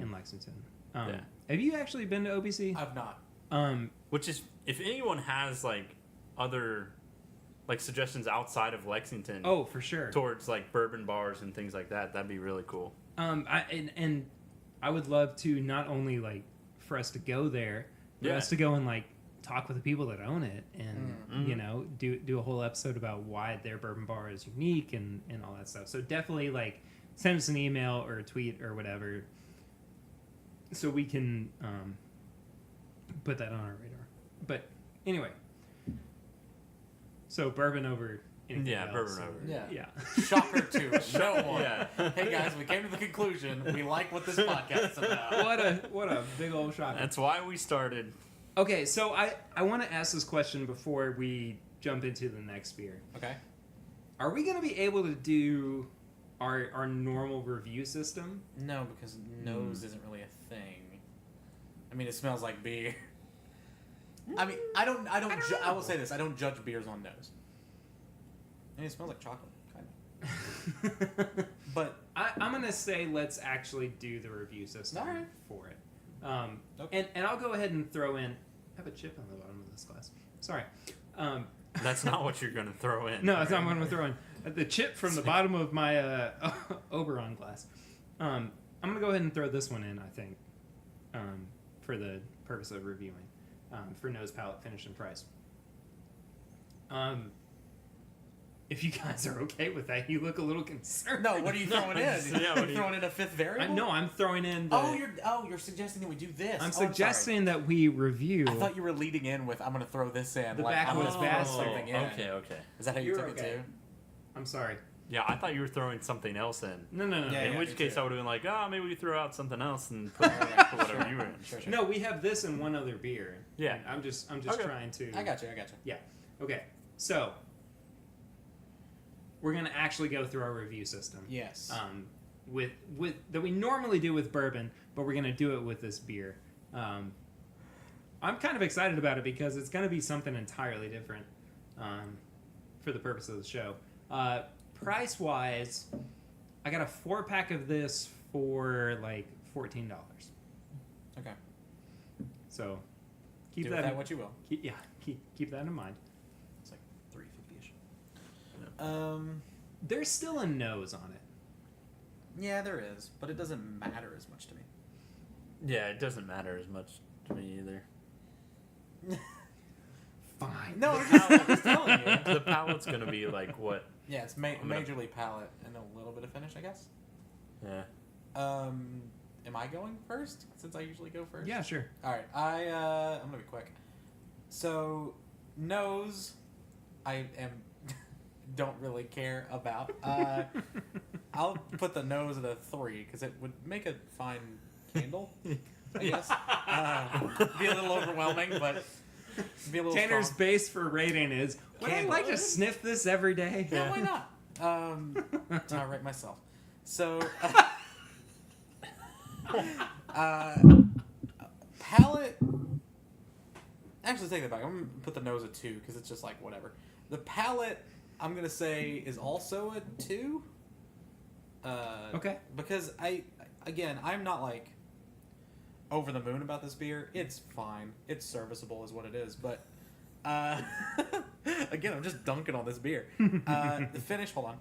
in Lexington. Have you actually been to OBC? I've not. Which is, if anyone has like other like suggestions outside of Lexington, oh, for sure, towards like bourbon bars and things like that, that'd be really cool. I would love to not only like for us to go there, but us to go and like talk with the people that own it and you know do a whole episode about why their bourbon bar is unique and all that stuff. So definitely like send us an email or a tweet or whatever so we can put that on our radar. But anyway, so bourbon over anything else. Bourbon over. Yeah. Shocker to no one. Hey guys, we came to the conclusion we like what this podcast is about. What a big old shocker. That's why we started. Okay, so I want to ask this question before we jump into the next beer. Okay. Are we going to be able to do our normal review system? No, because nose isn't really a thing. I mean, it smells like beer. I mean, I will say this: I don't judge beers on nose. I mean, it smells like chocolate, kind of. But I'm gonna say let's actually do the review system for it. Okay. And I'll go ahead and throw in. I have a chip on the bottom of this glass. Sorry. That's not what you're gonna throw in. No, that's not what I'm gonna throw in. The chip from the bottom of my Oberon glass. I'm gonna go ahead and throw this one in. I think, for the purpose of reviewing, for nose, palate, finish, and price. If you guys are okay with that, you look a little concerned. No, what are you throwing in? Are you throwing in a fifth variable? No, I'm throwing in. You're suggesting that we do this. I'm suggesting that we review. I thought you were leading in with I'm going to throw this in. The like I'm backwoods going to throw basket. something in. Okay. Is that how you took it too? I'm sorry. Yeah, I thought you were throwing something else in. No. In which case, I would have been like, maybe we throw out something else and put whatever you were in. Sure. No, we have this and one other beer. Yeah. I'm just Okay. trying to. I got you. Yeah. Okay. So we're gonna actually go through our review system. Yes. With that we normally do with bourbon, but we're gonna do it with this beer. I'm kind of excited about it because it's gonna be something entirely different. For the purpose of the show. Price wise, I got a 4-pack of this for like $14. Okay. So keep do that. With that what you will. Keep that in mind. It's like $3.50ish. Yeah. There's still a nose on it. Yeah, there is, but it doesn't matter as much to me. Yeah, it doesn't matter as much to me either. Fine. No, I'm just telling you. The palate's gonna be like what? Yeah, it's majorly palate and a little bit of finish, I guess. Yeah. Am I going first? Since I usually go first. Yeah, sure. All right. I'm gonna be quick. So, nose, don't really care about. I'll put the nose at a 3 because it would make a fine candle. I guess. Be a little overwhelming, but. Be a little Tanner's strong. base for rating is, would I like to sniff this every day? Yeah, why not? I rate myself. So, palate. Actually, take that back. I'm gonna put the nose at 2 because it's just like whatever. The palate, I'm gonna say, is also a 2. Okay. Because I'm not like over the moon about this beer. It's fine. It's serviceable is what it is. But again, I'm just dunking on this beer. The finish, hold on.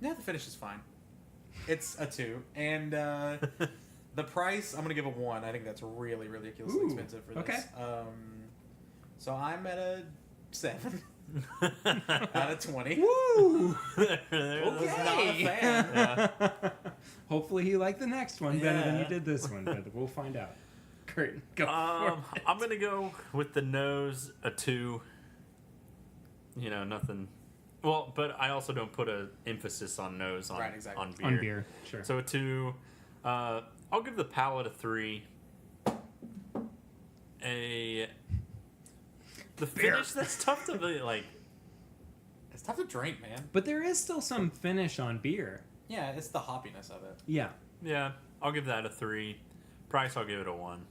Yeah, the finish is fine. It's a 2, and the price I'm gonna give a 1. I think that's really ridiculously Ooh, expensive for this. okay. So I'm at a 7 out of 20. Woo! Was not a fan. Yeah. Hopefully he liked the next one better than he Yeah. did this one, but we'll find out. Curtin, go for it. I'm gonna go with the nose, a 2. You know, nothing. Well, but I also don't put an emphasis on nose on, Right, exactly. on beer. On beer, sure. So a 2. I'll give the palate a 3. The finish, that's tough to be like. It's tough to drink, man. But there is still some finish on beer. Yeah, it's the hoppiness of it. Yeah. Yeah, I'll give that a 3. Price, I'll give it a 1.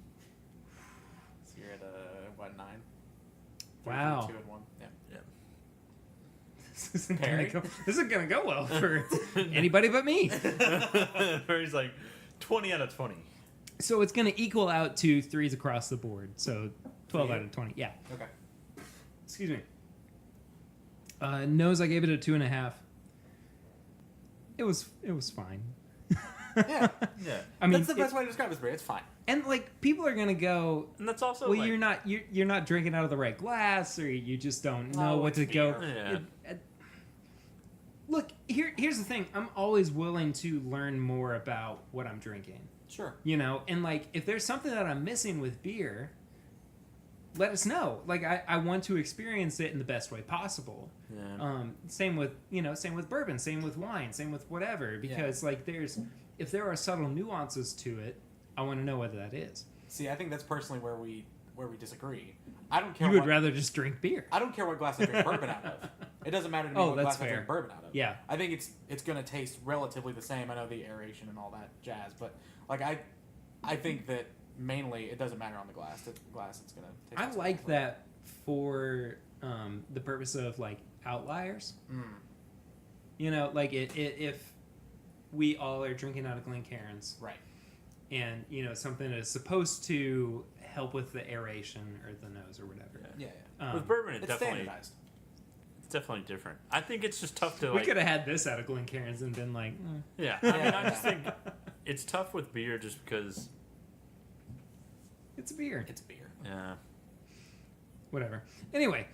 So you're at a, what, 9? Wow. 2 and 1. Yeah. This isn't Perry? gonna go well for anybody but me. He's like 20 out of 20. So it's gonna equal out to 3s across the board. So 12 For you? out of 20. Yeah. Okay. Excuse me. Nose, I gave it a 2.5. It was fine. Yeah. Yeah, I mean, That's the best way to describe this beer. It's fine. and like people are gonna go, and that's also well, like, you're not drinking out of the right glass, or you just don't know Oh, what it's to go. beer. Yeah. Look, here's the thing. I'm always willing to learn more about what I'm drinking. Sure. You know, and like if there's something that I'm missing with beer, let us know. Like I want to experience it in the best way possible. Yeah. Same with bourbon, same with wine, same with whatever. Because like if there are subtle nuances to it, I want to know what that is. See, I think that's personally where we disagree. I don't care. You would what, rather just drink beer. I don't care what glass I drink bourbon out of. It doesn't matter to me Oh, what that's glass I fair. drink bourbon out of. Yeah. I think it's going to taste relatively the same. I know the aeration and all that jazz, but like I think that mainly it doesn't matter on the glass. The glass it's going to taste. I the same. like that for the purpose of like outliers. Mm. You know, like if we all are drinking out of Glencairns, Right. and you know something is supposed to help with the aeration or the nose or whatever. Yeah. With bourbon, It's definitely standardized. it's definitely different. I think it's just tough to We like. could have had this out of Glencairns and been like, Yeah, I mean, I just think it's tough with beer just because. it's a beer. It's beer. Yeah. Whatever. Anyway,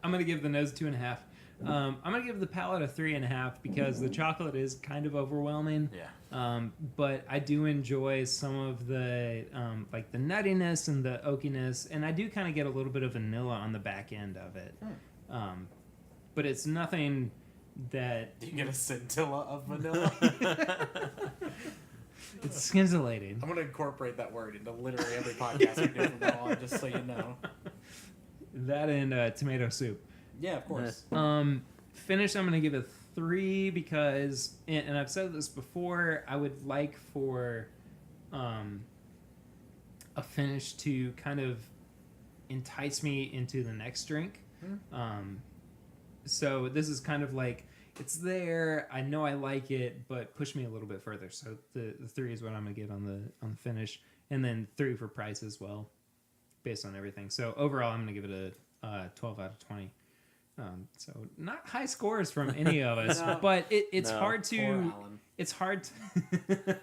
I'm gonna give the nose 2.5. I'm gonna give the palate a 3.5 because the chocolate is kind of overwhelming. Yeah. But I do enjoy some of the like the nuttiness and the oakiness, and I do kind of get a little bit of vanilla on the back end of it. But it's nothing that Do you get a scintilla of vanilla? it's scintillating. I'm going to incorporate that word into literally every podcast we do from now on, just so you know. That and tomato soup. Yeah, of course. Finish, I'm going to give it 3 because, and I've said this before, I would like for a finish to kind of entice me into the next drink. So this is kind of like, it's there, I know I like it, but push me a little bit further. So the 3 is what I'm going to give on the finish, and then 3 for price as well, based on everything. So overall, I'm going to give it a 12 out of 20. So not high scores from any of us, No. but it's No. hard Poor to Alan. it's hard to,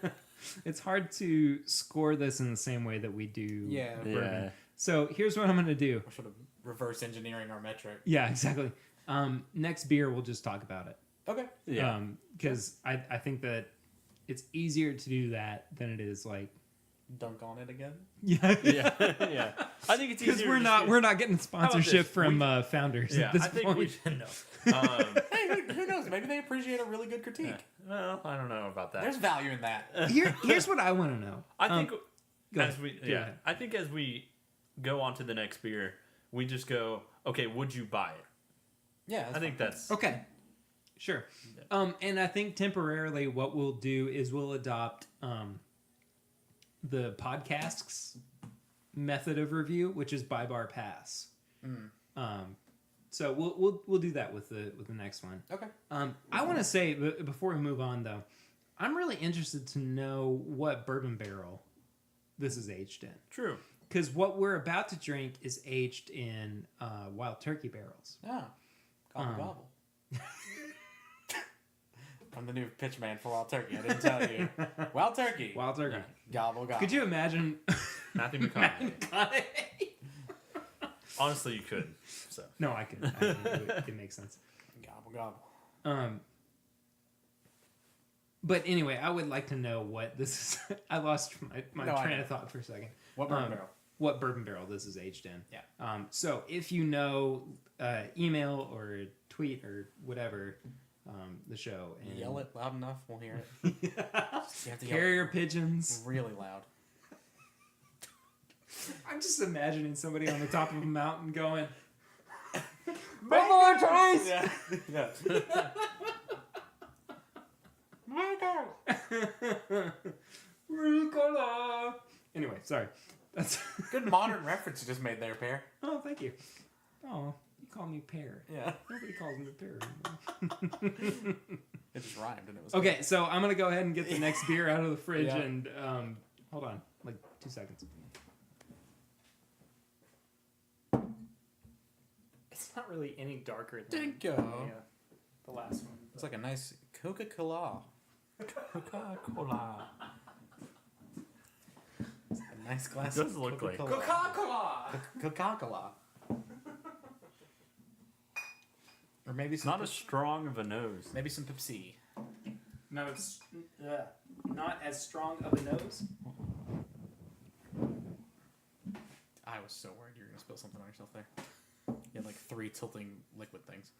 it's hard to score this in the same way that we do Yeah. bourbon. Yeah. So here's what I'm gonna do. I should have reverse engineering our metric. Yeah, exactly. Next beer we'll just talk about it. Okay. Yeah. Because I think that it's easier to do that than it is like Dunk on it again. yeah. Yeah. Yeah. I think it's easier. Because we're to not just- we're not getting sponsorship this? from founders Yeah. at this I think point. we should know. Hey, who knows? Maybe they appreciate a really good critique. Well, I don't know about that. There's value in that. Here's what I want to know. I think go as ahead. we Go ahead. I think as we go on to the next beer, we just go, okay, would you buy it? Yeah. I think that's Okay. Sure. And I think temporarily what we'll do is we'll adopt the podcast's method of review, which is buy bar pass. So we'll do that with the next one. Okay. I want to say before we move on though, I'm really interested to know what bourbon barrel this is aged in. true. Because what we're about to drink is aged in wild turkey barrels. Yeah. Gobble gobble. I'm the new pitch man for Wild Turkey. I didn't tell you. Wild Turkey. Wild Turkey. Yeah. Gobble, gobble. Could you imagine? Matthew McConaughey. Honestly, you could. So No, I can. It makes sense. Gobble, gobble. But anyway, I would like to know what this is. I lost my No, I train know. of thought for a second. What bourbon barrel? What bourbon barrel this is aged in. Yeah. So if you know, email or tweet or whatever the show. And Yell it loud enough, we'll hear it. You have to yell Carrier pigeons. really loud. I'm just imagining somebody on the top of a mountain going, Bourbon Trace! Yeah. Yeah. Ricola. Anyway, sorry. That's Good modern reference you just made there, Pear. Oh, thank you. Oh, you call me Pear. Yeah. Nobody calls me Pear anymore. It just rhymed and it was Okay, so I'm gonna go ahead and get the next beer out of the fridge Yeah. and hold on, like 2 seconds. It's not really any darker than Dingo. the last one. It's like a nice Coca-Cola. Coca-Cola. It's a nice glass It does of look like- Coca-Cola. Coca-Cola. Coca-Cola. Or maybe it's some not as strong of a nose. maybe some Pepsi. No, it's not as strong of a nose. I was so worried you were gonna spill something on yourself there. You had like 3 tilting liquid things.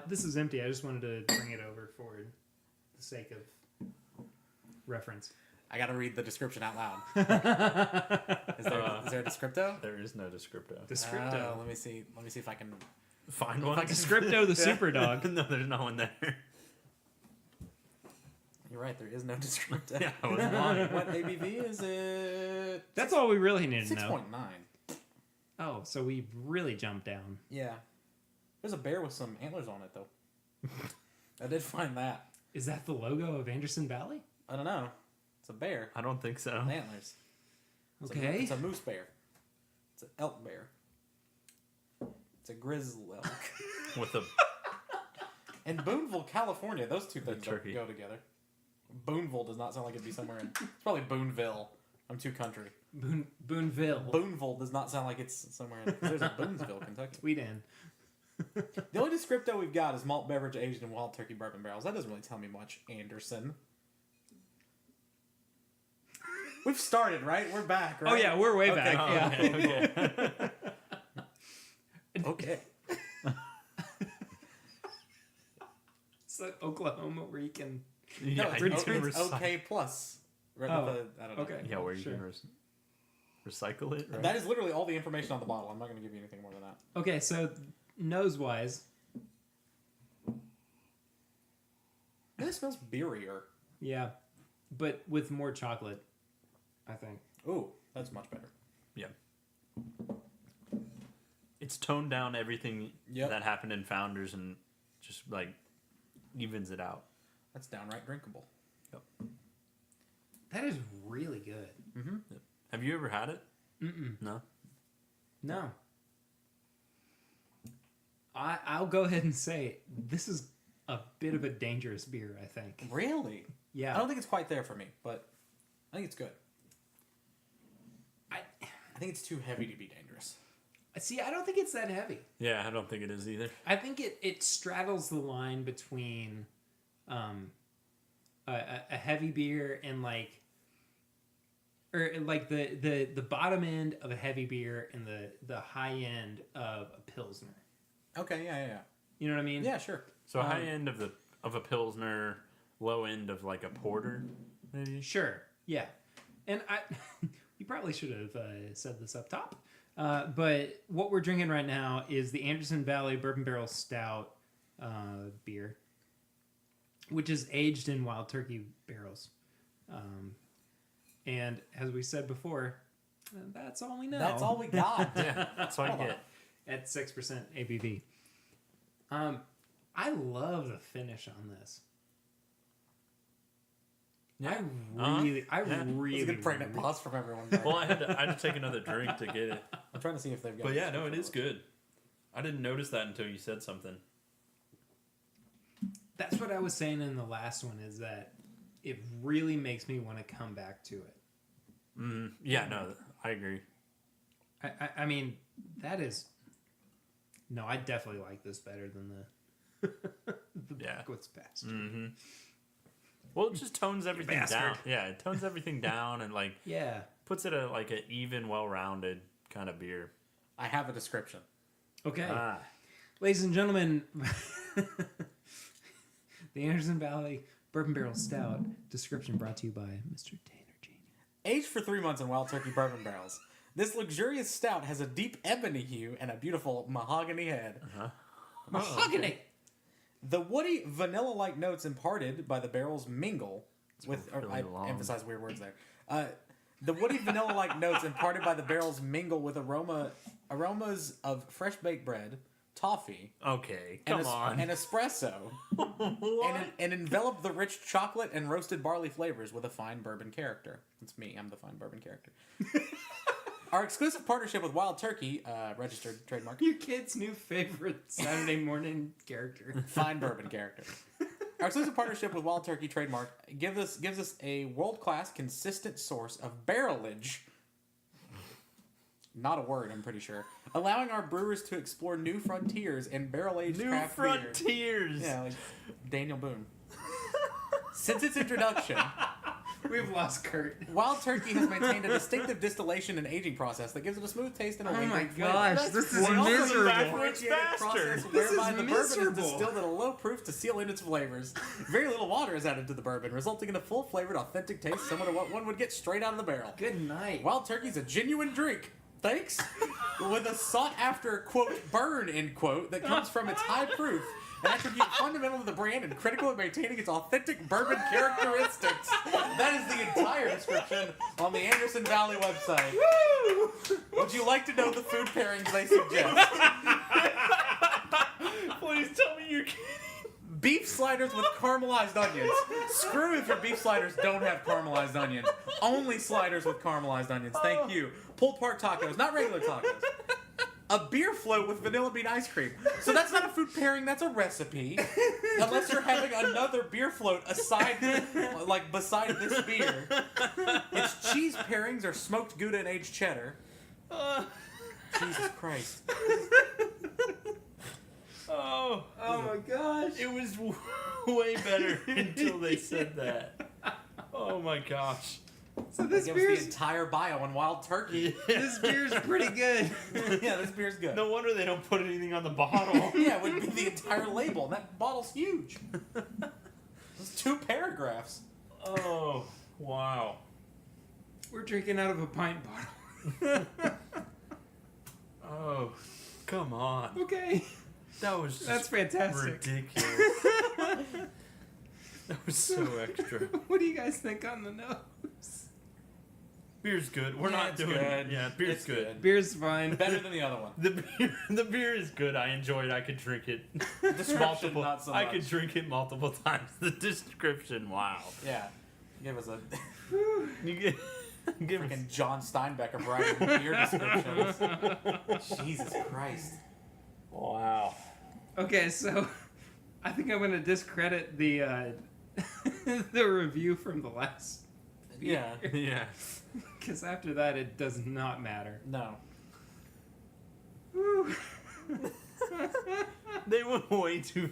This is empty. I just wanted to bring it over for the sake of reference. I gotta read the description out loud. Is there a descripto? There is no descripto. Descripto. Oh, let me see if I can. Find one. Descripto the super dog. No, there's no one there. You're right. There is no descripto. Yeah, I was lying. What ABV is it? That's all we really need to know. 6.9. Oh, so we really jumped down. Yeah. There's a bear with some antlers on it though. I did find that. Is that the logo of Anderson Valley? I don't know. It's a bear I don't think so. with antlers. Okay. It's a moose bear. It's an elk bear. It's a grizzly elk. With a In Booneville, California, those two things don't turkey. go together. Booneville does not sound like it'd be somewhere in. It's probably Booneville. I'm too country. Booneville. Booneville does not sound like it's somewhere in. There's a Boonesville, Kentucky. Tweet in. The only descripto we've got is malt beverage aged in wild turkey bourbon barrels. That doesn't really tell me much, Anderson. We've started, right? We're back, right? Oh yeah, we're way Okay, back. cool, Yeah. cool, cool. Okay. It's like Oklahoma where you can. yeah, No, you it's, can it's recycle- okay plus. Right Oh, with the- I don't know. okay. Yeah, where you Sure. can recycle it. Right? That is literally all the information on the bottle. I'm not going to give you anything more than that. Okay, so nose wise, This smells beerier. yeah, but with more chocolate, I think. Ooh, that's much better. It's toned down everything Yep. that happened in Founders and just like evens it out. That's downright drinkable. That is really good. Mm-hmm. Have you ever had it? Mm-mm. No. No. I'll go ahead and say this is a bit of a dangerous beer, I think. Really? I Yeah. don't think it's quite there for me, but I think it's good. I think it's too heavy to be dangerous. see. I don't think it's that heavy. Yeah, I don't think it is either. I think it straddles the line between a heavy beer and like the bottom end of a heavy beer and the high end of a pilsner. Okay, yeah. You know what I mean? Yeah, sure. So high end of a pilsner, low end of like a porter, maybe. Sure. Yeah. And we probably should have said this up top. But what we're drinking right now is the Anderson Valley Bourbon Barrel Stout beer, which is aged in wild turkey barrels. And as we said before, that's all we know. That's all we got. Yeah, that's all you Hold get. At 6% ABV. I love the finish on this. Yeah. I It's a really, good pregnant really- pause from everyone. Well, I had to take another drink to get it. I'm trying to see if they've got. But yeah, no, it is good. I didn't notice that until you said something. That's what I was saying in the last one, is that it really makes me want to come back to it. Yeah, no, I agree. I mean, that is... No, I definitely like this better than the book with past. Mm-hmm. Well, it just tones everything down. Yeah, it tones everything down and like puts it like an even, well-rounded kind of beer. I have a description. Okay. Ladies and gentlemen, the Anderson Valley Bourbon Barrel Stout description brought to you by Mr. Tanner Janey. Aged for 3 months in Wild Turkey bourbon barrels, this luxurious stout has a deep ebony hue and a beautiful mahogany head. Mahogany! Okay. The woody, vanilla-like notes imparted by the barrels mingle with... I emphasize weird words there. The woody, vanilla-like notes imparted by the barrels mingle with aromas of fresh baked bread, toffee... Okay, come on. And espresso. and envelop the rich chocolate and roasted barley flavors with a fine bourbon character. That's me. I'm the fine bourbon character. Our exclusive partnership with Wild Turkey, registered trademark. Your kid's new favorite Saturday morning character. Fine bourbon character. Our exclusive partnership with Wild Turkey trademark gives us a world-class, consistent source of barrelage. Not a word, I'm pretty sure. Allowing our brewers to explore new frontiers in barrel-aged craft beer. New frontiers! Yeah, like Daniel Boone. Since its introduction... We've lost Kurt. Wild Turkey has maintained a distinctive distillation and aging process that gives it a smooth taste and a lingering flavor. gosh, this is miserable. Process This whereby is the bourbon miserable. is distilled at a low proof to seal in its flavors. Very little water is added to the bourbon, resulting in a full-flavored, authentic taste similar to what one would get straight out of the barrel. Good night. Wild Turkey's a genuine drink. Thanks. With a sought-after, quote, burn, end quote, that comes from its high proof. An attribute fundamental to the brand and critical in maintaining its authentic bourbon characteristics. That is the entire description on the Anderson Valley website. Woo! Would you like to know the food pairings they suggest? Please tell me you're kidding. Beef sliders with caramelized onions. Screw if your beef sliders don't have caramelized onions. Only sliders with caramelized onions. Thank you. Pulled pork tacos, not regular tacos. A beer float with vanilla bean ice cream. So that's not a food pairing, that's a recipe. Unless you're having another beer float beside this beer. Its cheese pairings are smoked Gouda and aged cheddar. Jesus Christ. Oh my gosh. It was way better until they said that. Oh my gosh. So this That was beer's the entire bio on Wild Turkey. this beer's pretty good. Yeah, this beer's good. No wonder they don't put anything on the bottle. Yeah, it would be the entire label. That bottle's huge. It's 2 paragraphs. Oh, wow. We're drinking out of a pint bottle. Oh, come on. Okay. That's That's fantastic. ridiculous. That was so extra. What do you guys think on the nose? Beer's good. We're Yeah, not it's doing good. it. Yeah, beer's It's good. Beer's fine. Better than the other one. The beer is good. I enjoyed it. I could drink it Description, not so I much. could drink it multiple times. The description, wow. Yeah. Give us a You get give us, freaking John Steinbeck of writing beer descriptions. Jesus Christ. wow. Okay, so I think I'm gonna discredit the the review from the last. Yeah. Yeah. Because after that, it does not matter. No. Woo. They went way too.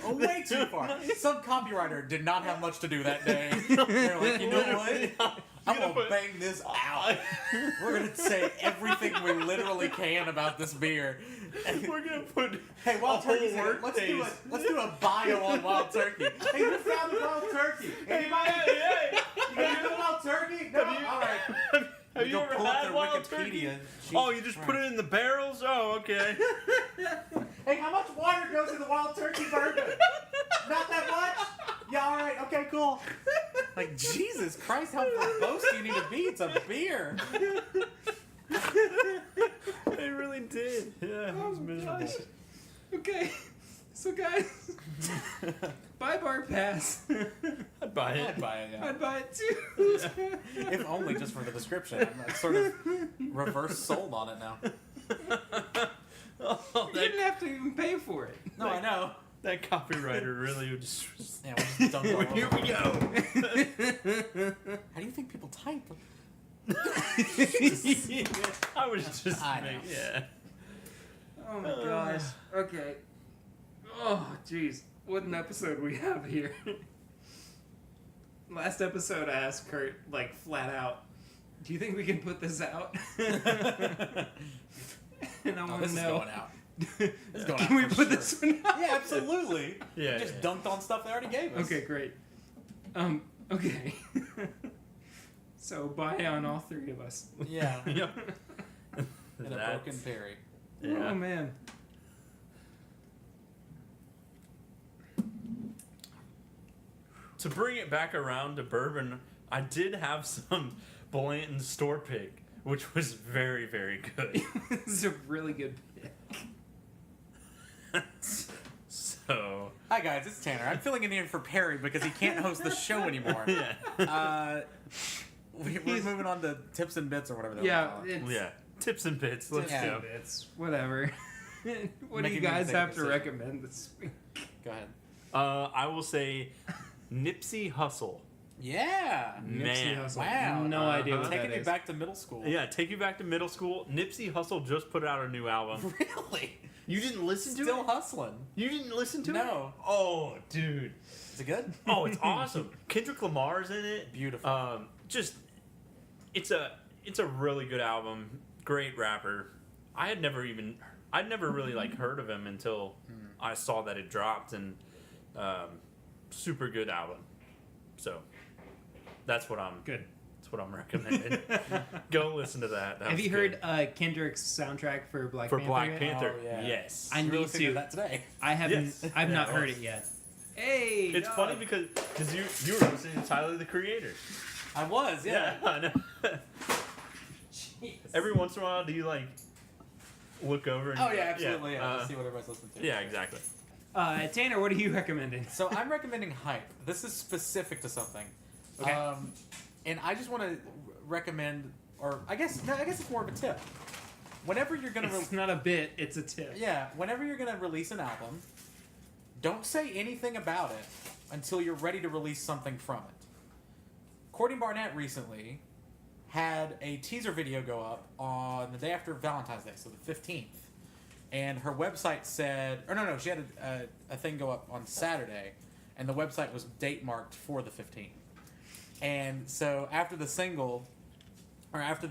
Oh, way too far. Some copywriter did not have much to do that day. They're like, you know what? I'm going to bang this out. We're going to say everything we literally can about this beer. We're gonna put. Hey, Wild a whole Turkey's in it. work Let's days. do a bio on Wild Turkey. Hey, who founded Wild Turkey? Anybody? Hey, You gonna do the Wild Turkey? No? All right. have you Go ever pull up had their Wild Wikipedia. Turkey? Jesus Oh, you just put Christ. it in the barrels? Oh, okay. Hey, how much water goes in the Wild Turkey bourbon? Not that much? Yeah, all right. Okay, cool. Like, Jesus Christ, how verbose do you need to be? It's a beer. They really did. Yeah, it was miserable. Gosh. Okay, so guys, buy Bar Pass. I'd buy it. I'd buy it, yeah. I'd buy it too. If only just for the description. I'm sort of reverse sold on it now. Oh, You didn't have to even pay for it. No, I know. That copywriter really would just. Yeah, we'll just dunk all Here over. we go. How do you think people type? I was just. I know. Yeah. Oh my gosh. Okay. Oh, jeez. What an episode we have here. Last episode, I asked Kurt, like, flat out, do you think we can put this out? And I want This to is know. going out. This is going out Can we for put sure. this one out? Yeah, absolutely. Yeah, We just yeah. dunked on stuff they already gave us. Okay, great. Okay. So, bye on all three of us. Yeah. Yep. And a That's- broken Perry. Yeah. Oh, man. To bring it back around to bourbon, I did have some Blanton store pick, which was very, very good. This is a really good pick. So, Hi guys, it's Tanner. I'm filling in here for Perry because he can't host the show anymore. yeah. We're moving on to tips and bits or whatever. Yeah, Call it. it's Yeah. Tips and bits. Let's Yeah. go. bits. Whatever. What do Making you me guys make a have to decision. recommend this week? Go ahead. I will say Nipsey Hussle. Yeah. Man. Hussle. Wow. No idea what Taking that me is. back to middle school. Yeah, take you back to middle school. Nipsey Hussle just put out a new album. Really? You didn't listen to Still it? hustling. You didn't listen to it? No. Oh, dude. Is it good? Oh, it's awesome. Kendrick Lamar's in it. Beautiful. Just it's a really good album. Great rapper. I'd never really like heard of him until I saw that it dropped, and super good album. So that's what I'm Good. that's what I'm recommending. Go listen to that. That Have was you good. heard Kendrick's soundtrack for Black For Panther? Black yet? Panther? Oh, yeah. Yes. I You really need figured to. that today. I haven't. Yes. I've not Yeah, heard well. it yet. Hey, It's dog. funny because you were listening to Tyler the Creator. I was, yeah. I know. Jeez. Every once in a while, do you like look over? And, Oh yeah, absolutely. Yeah. uh, Just see what everybody's listening to. yeah, exactly. Tanner, what are you recommending? So I'm recommending Hype. This is specific to something. Okay. And I just want to recommend, or I guess it's more of a tip. Whenever you're gonna, It's not a bit; it's a tip. whenever you're gonna release an album, don't say anything about it until you're ready to release something from it. Courtney Barnett recently had a teaser video go up on the day after Valentine's Day, so the 15th. And her website said, she had a thing go up on Saturday, and the website was date marked for the 15th. And so after the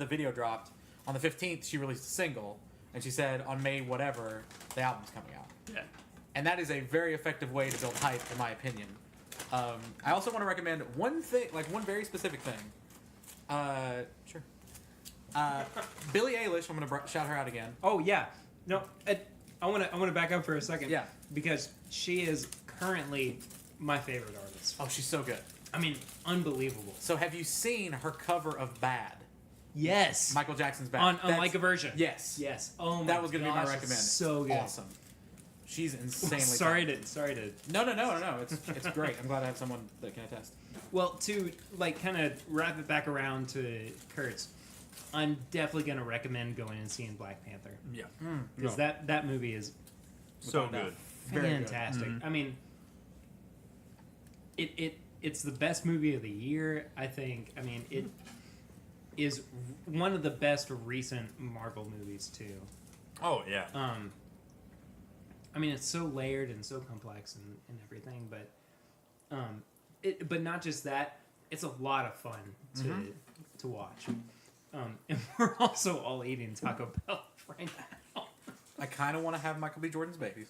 video dropped, on the 15th, she released a single, and she said, on May whatever, the album's coming out. Yeah. And that is a very effective way to build hype, in my opinion. I also want to recommend one thing, like one very specific thing. Sure. Billie Eilish, I'm going to shout her out again. Oh yeah. No, I want to back up for a second. Yeah. Because she is currently my favorite artist. Oh, she's so good. I mean, unbelievable. So have you seen her cover of Bad? Yes. Michael Jackson's Bad. on That's- like a version. Yes. Yes. Oh my. That was going to be my gosh, recommend. it's so good. Awesome. She's insanely Sorry talented. to. No. It's great. I'm glad I have someone that can attest. Well, to like kind of wrap it back around to Kurt's, I'm definitely gonna recommend going and seeing Black Panther Yeah. because that movie is So Without good. Very good. fantastic. I mean, it's the best movie of the year. I think. I mean, it is one of the best recent Marvel movies too. Oh yeah. I mean, it's so layered and so complex and everything, but not just that. It's a lot of fun to watch. And we're also all eating Taco Bell right now. I kind of want to have Michael B. Jordan's babies.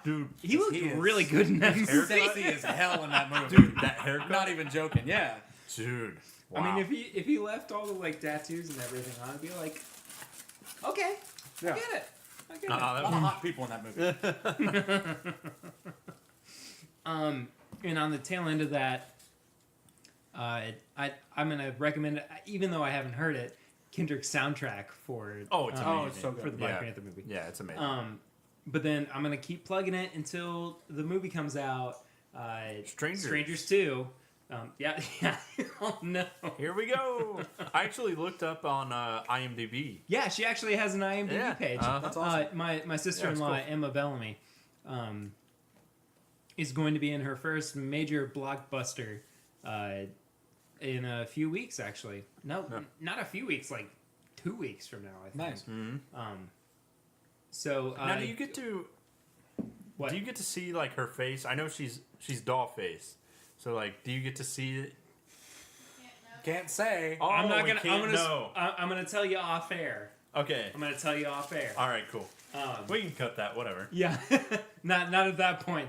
Dude, He looked He is really good in that movie. Sexy as hell in that movie. dude, that haircut. I'm not even joking. Yeah. Dude. Wow. I mean, if he left all the like tattoos and everything on, I'd be like, okay, Yeah. I get it. I get A lot that of hot people in that movie. it. And on the tail end of that, I'm gonna recommend it, even though I haven't heard it. Kendrick's soundtrack for it's amazing. Oh, it's so good. for the Black Yeah. Panther movie. Yeah, it's amazing. But then I'm gonna keep plugging it until the movie comes out. Strangers. 2. Yeah. Oh no. Here we go. I actually looked up on IMDb. Yeah, she actually has an IMDb Yeah, page. uh-huh. That's awesome. My sister-in-law Yeah, it's Emma Bellamy is going to be in her first major blockbuster in a few weeks, actually. No, not a few weeks, like 2 weeks from now, I think. Nice. So Now, do you get to... what? Do you get to see, like, her face? I know she's doll face. So, like, do you get to see it? Can't say. Oh, I'm not we gonna. can't know. I'm gonna tell you off air. Okay. I'm gonna tell you off air. All right, cool. We can cut that, whatever. Yeah, not at that point.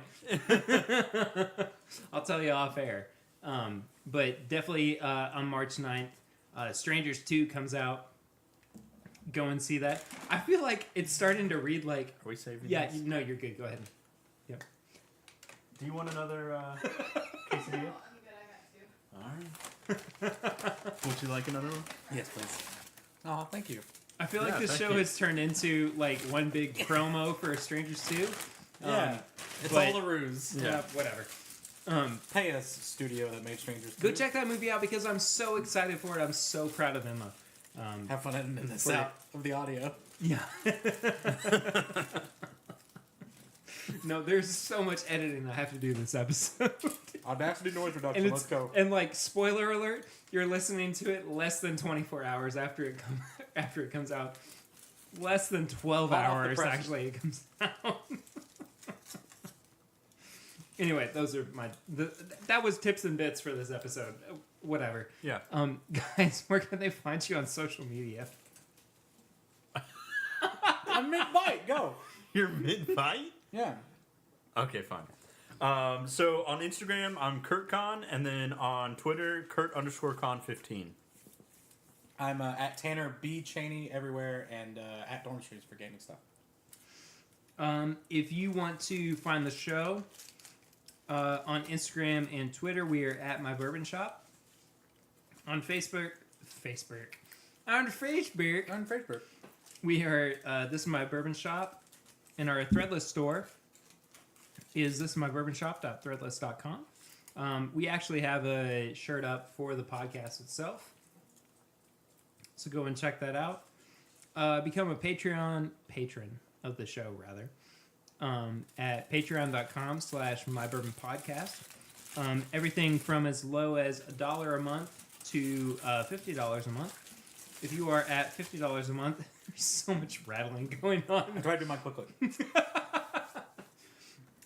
I'll tell you off air. But definitely on March 9th, Strangers 2 comes out. Go and see that. I feel like it's starting to read like. Are we saving Yeah, this? no, you're good. Go ahead. Yep. Do you want another quesadilla? All right. Would you like another one? Yes, please. Oh, thank you. I feel like Yeah, this thank show you. has turned into like one big promo for Strangers 2. Yeah. It's but- all a ruse. Yeah, whatever. Pay us, studio that made Strangers. Go 2. check that movie out because I'm so excited for it. I'm so proud of Emma. Have fun editing this For- out of the audio. Yeah. No, there's so much editing I have to do this episode. Audacity noise reduction. And Let's go. And like spoiler alert, you're listening to it less than 24 hours after it comes out. Less than 12 Hot off the hours press. actually it comes out. Anyway, those are that was tips and bits for this episode. Whatever. Yeah. Guys, where can they find you on social media? I'm mid-bite. Go. You're mid-fight? Yeah. Okay, fine. So on Instagram, I'm KurtCon, and then on Twitter, Kurt_Con15. I'm at Tanner B. Cheney everywhere and at Dormistries for gaming stuff. If you want to find the show on Instagram and Twitter, we are at My Bourbon Shop. On Facebook, on Facebook, we are This Is My Bourbon Shop, and our Threadless store is thisismybourbonshop.threadless.com. We actually have a shirt up for the podcast itself, so go and check that out. Become a patron of the show, rather, at patreon.com/mybourbonpodcast. Everything from as low as $1 a month to $50 a month. If you are at $50 a month, there's so much rattling going on. I tried to do my booklet.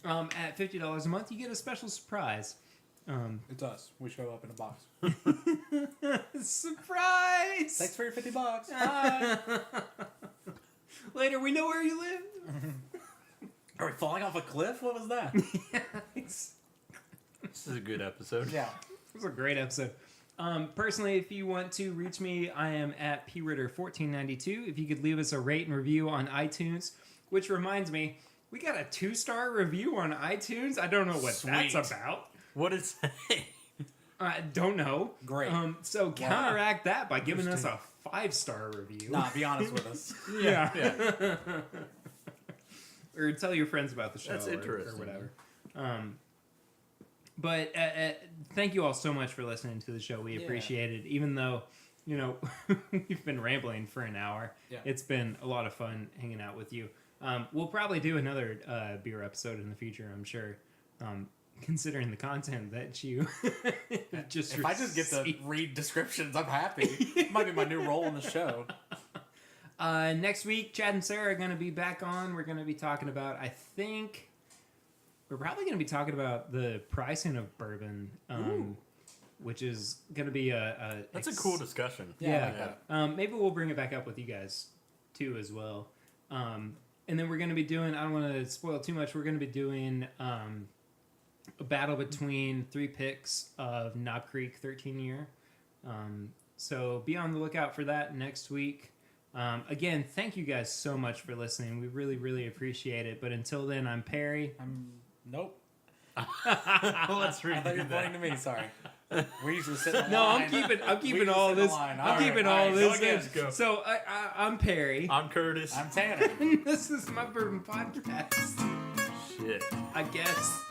At $50 a month, you get a special surprise. It's us. We show up in a box. Surprise! Thanks for your $50. Bye. Later, we know where you live. Are we falling off a cliff? What was that? Yeah, it's- This is a good episode. Yeah. It was a great episode. Personally, if you want to reach me, I am at pritter1492. If you could leave us a rate and review on iTunes, which reminds me, we got a 2-star review on iTunes. I don't know what Sweet. that's about. What is that? I don't know. Great. So counteract that by giving us a 5-star review. Nah, be honest with us. Yeah. Or tell your friends about the show. That's or interesting. whatever. But thank you all so much for listening to the show. We appreciate it. Even though, we've been rambling for an hour. Yeah. It's been a lot of fun hanging out with you. We'll probably do another beer episode in the future, I'm sure. Considering the content that you just If I just get to read descriptions, I'm happy. It might be my new role in the show. Next week, Chad and Sarah are going to be back on. We're going to be talking about, I think, we're probably going to be talking about the pricing of bourbon, which is going to be That's a cool discussion. Yeah, I like that. Maybe we'll bring it back up with you guys, too, as well. And then we're going to be doing, I don't want to spoil too much, we're going to be doing a battle between 3 picks of Knob Creek 13 year. So be on the lookout for that next week. Again, thank you guys so much for listening. We really, really appreciate it. But until then, I'm Perry. Nope. Let's I thought you were redo pointing that. to me. Sorry. We usually sit in the No, line. I'm keeping We all usually sit in this. the line. I'm keeping all right, this. go again. in. Go. So I'm Perry. I'm Curtis. I'm Tanner. This is my bourbon podcast. Shit. I guess.